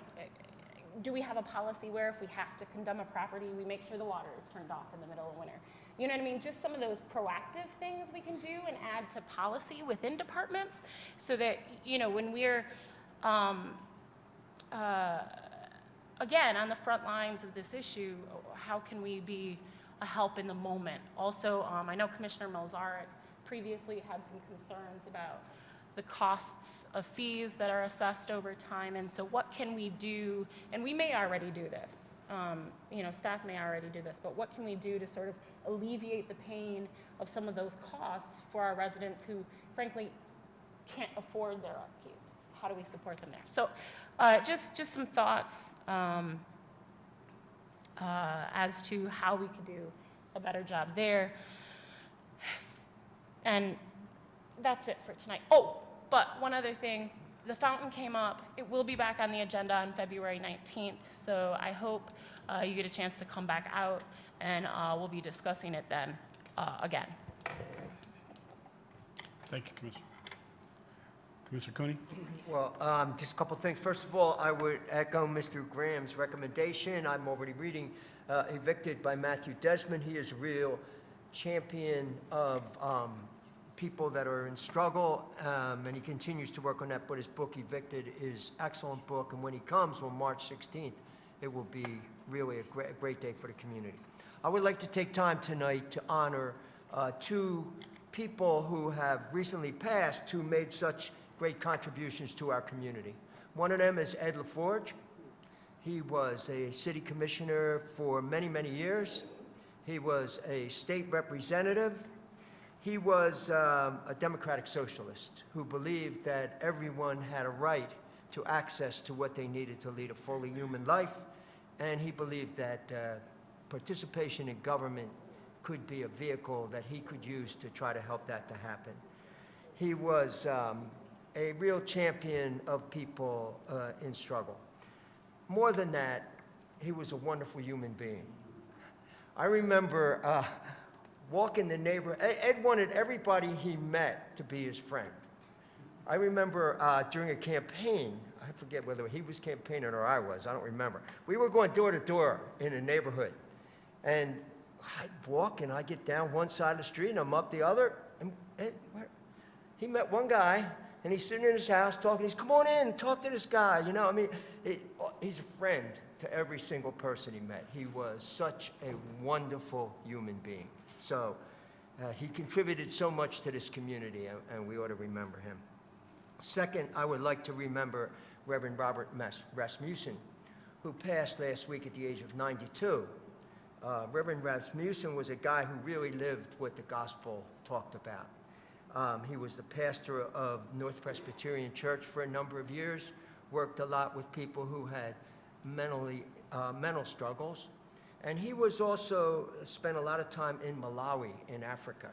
do we have a policy where if we have to condemn a property, we make sure the water is turned off in the middle of winter? You know what I mean? Just some of those proactive things we can do and add to policy within departments so that, you know, when we're, again, on the front lines of this issue, how can we be a help in the moment? Also, I know Commissioner Melzarek previously had some concerns about the costs of fees that are assessed over time, and so what can we do, and we may already do this, you know, staff may already do this, but what can we do to sort of alleviate the pain of some of those costs for our residents who, frankly, can't afford their upkeep? How do we support them there? So just some thoughts as to how we could do a better job there. And that's it for tonight. Oh, but one other thing, the fountain came up. It will be back on the agenda on February 19th, so I hope you get a chance to come back out, and we'll be discussing it then again. Thank you, Commissioner. Commissioner Cooney? Well, just a couple things. First of all, I would echo Mr. Graham's recommendation. I'm already reading Evicted by Matthew Desmond. He is a real champion of people that are in struggle, and he continues to work on that, but his book, Evicted, is an excellent book, and when he comes on March 16th, it will be really a great day for the community. I would like to take time tonight to honor two people who have recently passed who made such great contributions to our community. One of them is Ed LaForge. He was a city commissioner for many, many years. He was a state representative. He was a democratic socialist who believed that everyone had a right to access to what they needed to lead a fully human life, and he believed that participation in government could be a vehicle that he could use to try to help that to happen. He was a real champion of people in struggle. More than that, he was a wonderful human being. I remember walking the neighborhood. Ed wanted everybody he met to be his friend. I remember during a campaign, I forget whether he was campaigning or I was, I don't remember. We were going door to door in a neighborhood, and I'd walk and I'd get down one side of the street and I'm up the other, and he met one guy, and he's sitting in his house talking. He's, come on in, talk to this guy. You know, I mean, he's a friend to every single person he met. He was such a wonderful human being. So he contributed so much to this community, and we ought to remember him. Second, I would like to remember Reverend Robert Rasmussen, who passed last week at the age of 92. Reverend Rasmussen was a guy who really lived what the gospel talked about. He was the pastor of North Presbyterian Church for a number of years, worked a lot with people who had mental struggles. And he was also spent a lot of time in Malawi, in Africa,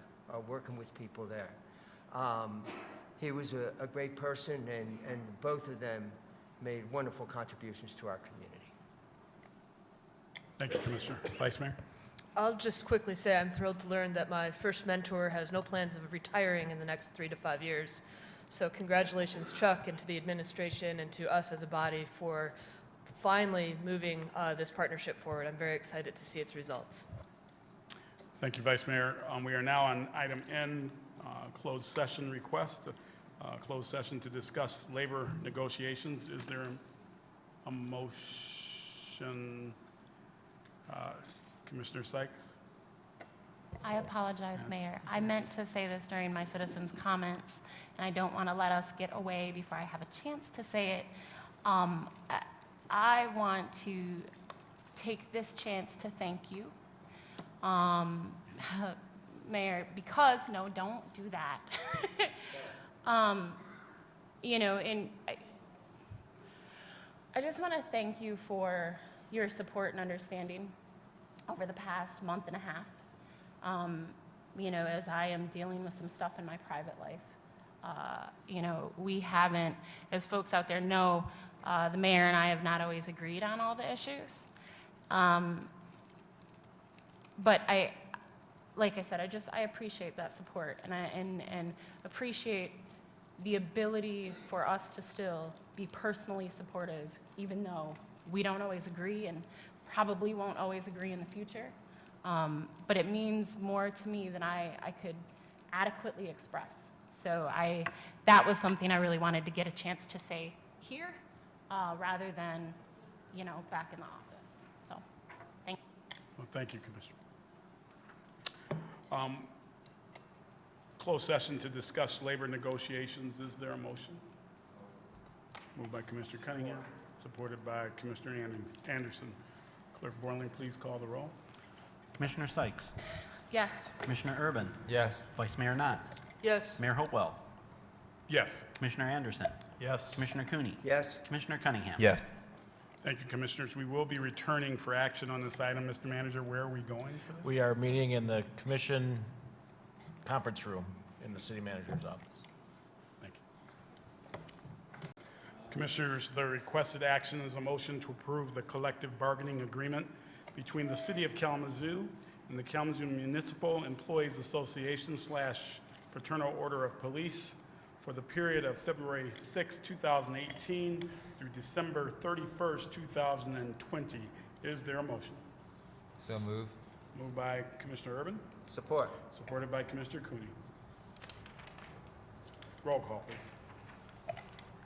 working with people there. He was a great person, and both of them made wonderful contributions to our community. Thank you, Commissioner. Vice Mayor? I'll just quickly say I'm thrilled to learn that my first mentor has no plans of retiring in the next 3 to 5 years. So congratulations, Chuck, and to the administration and to us as a body for finally moving this partnership forward. I'm very excited to see its results. Thank you, Vice Mayor. We are now on item N, closed session request. Closed session to discuss labor negotiations. Is there a motion? Commissioner Sykes? I apologize, Mayor. I meant to say this during my citizens' comments, and I don't want to let us get away before I have a chance to say it. I want to take this chance to thank you, Mayor, because, no, don't do that. You know, and I just want to thank you for your support and understanding over the past month and a half. You know, as I am dealing with some stuff in my private life, you know, we haven't, as folks out there know, the mayor and I have not always agreed on all the issues. But like I said, I appreciate that support, and appreciate the ability for us to still be personally supportive, even though we don't always agree and probably won't always agree in the future. But it means more to me than I could adequately express. So that was something I really wanted to get a chance to say here, rather than, you know, back in the office. So, thank you. Well, thank you, Commissioner. Closed session to discuss labor negotiations. Is there a motion? Moved by Commissioner Cunningham, supported by Commissioner Anderson. Clerk Borling, please call the roll. Commissioner Sykes? Yes. Commissioner Urban? Yes. Vice Mayor Knott? Yes. Mayor Hopewell? Yes. Commissioner Anderson? Yes. Commissioner Cooney? Yes. Commissioner Cunningham? Yes. Thank you, Commissioners. We will be returning for action on this item. Mr. Manager, where are we going for this? We are meeting in the commission conference room in the city manager's office. Thank you. Commissioners, the requested action is a motion to approve the collective bargaining agreement between the City of Kalamazoo and the Kalamazoo Municipal Employees Association / Fraternal Order of Police for the period of February 6, 2018 through December 31st, 2020. Is there a motion? So moved. Moved by Commissioner Urban, Support. supported by Commissioner Cooney. Roll call, please.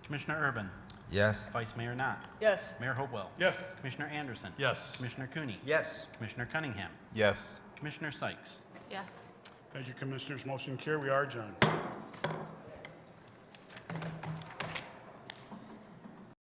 Commissioner Urban? Yes. Vice Mayor Knott? Yes. Mayor Hopewell? Yes. Commissioner Anderson? Yes. Commissioner Cooney? Yes. Commissioner Cunningham? Yes. Commissioner Sykes? Yes. Thank you, Commissioners. Motion carried. We are adjourned.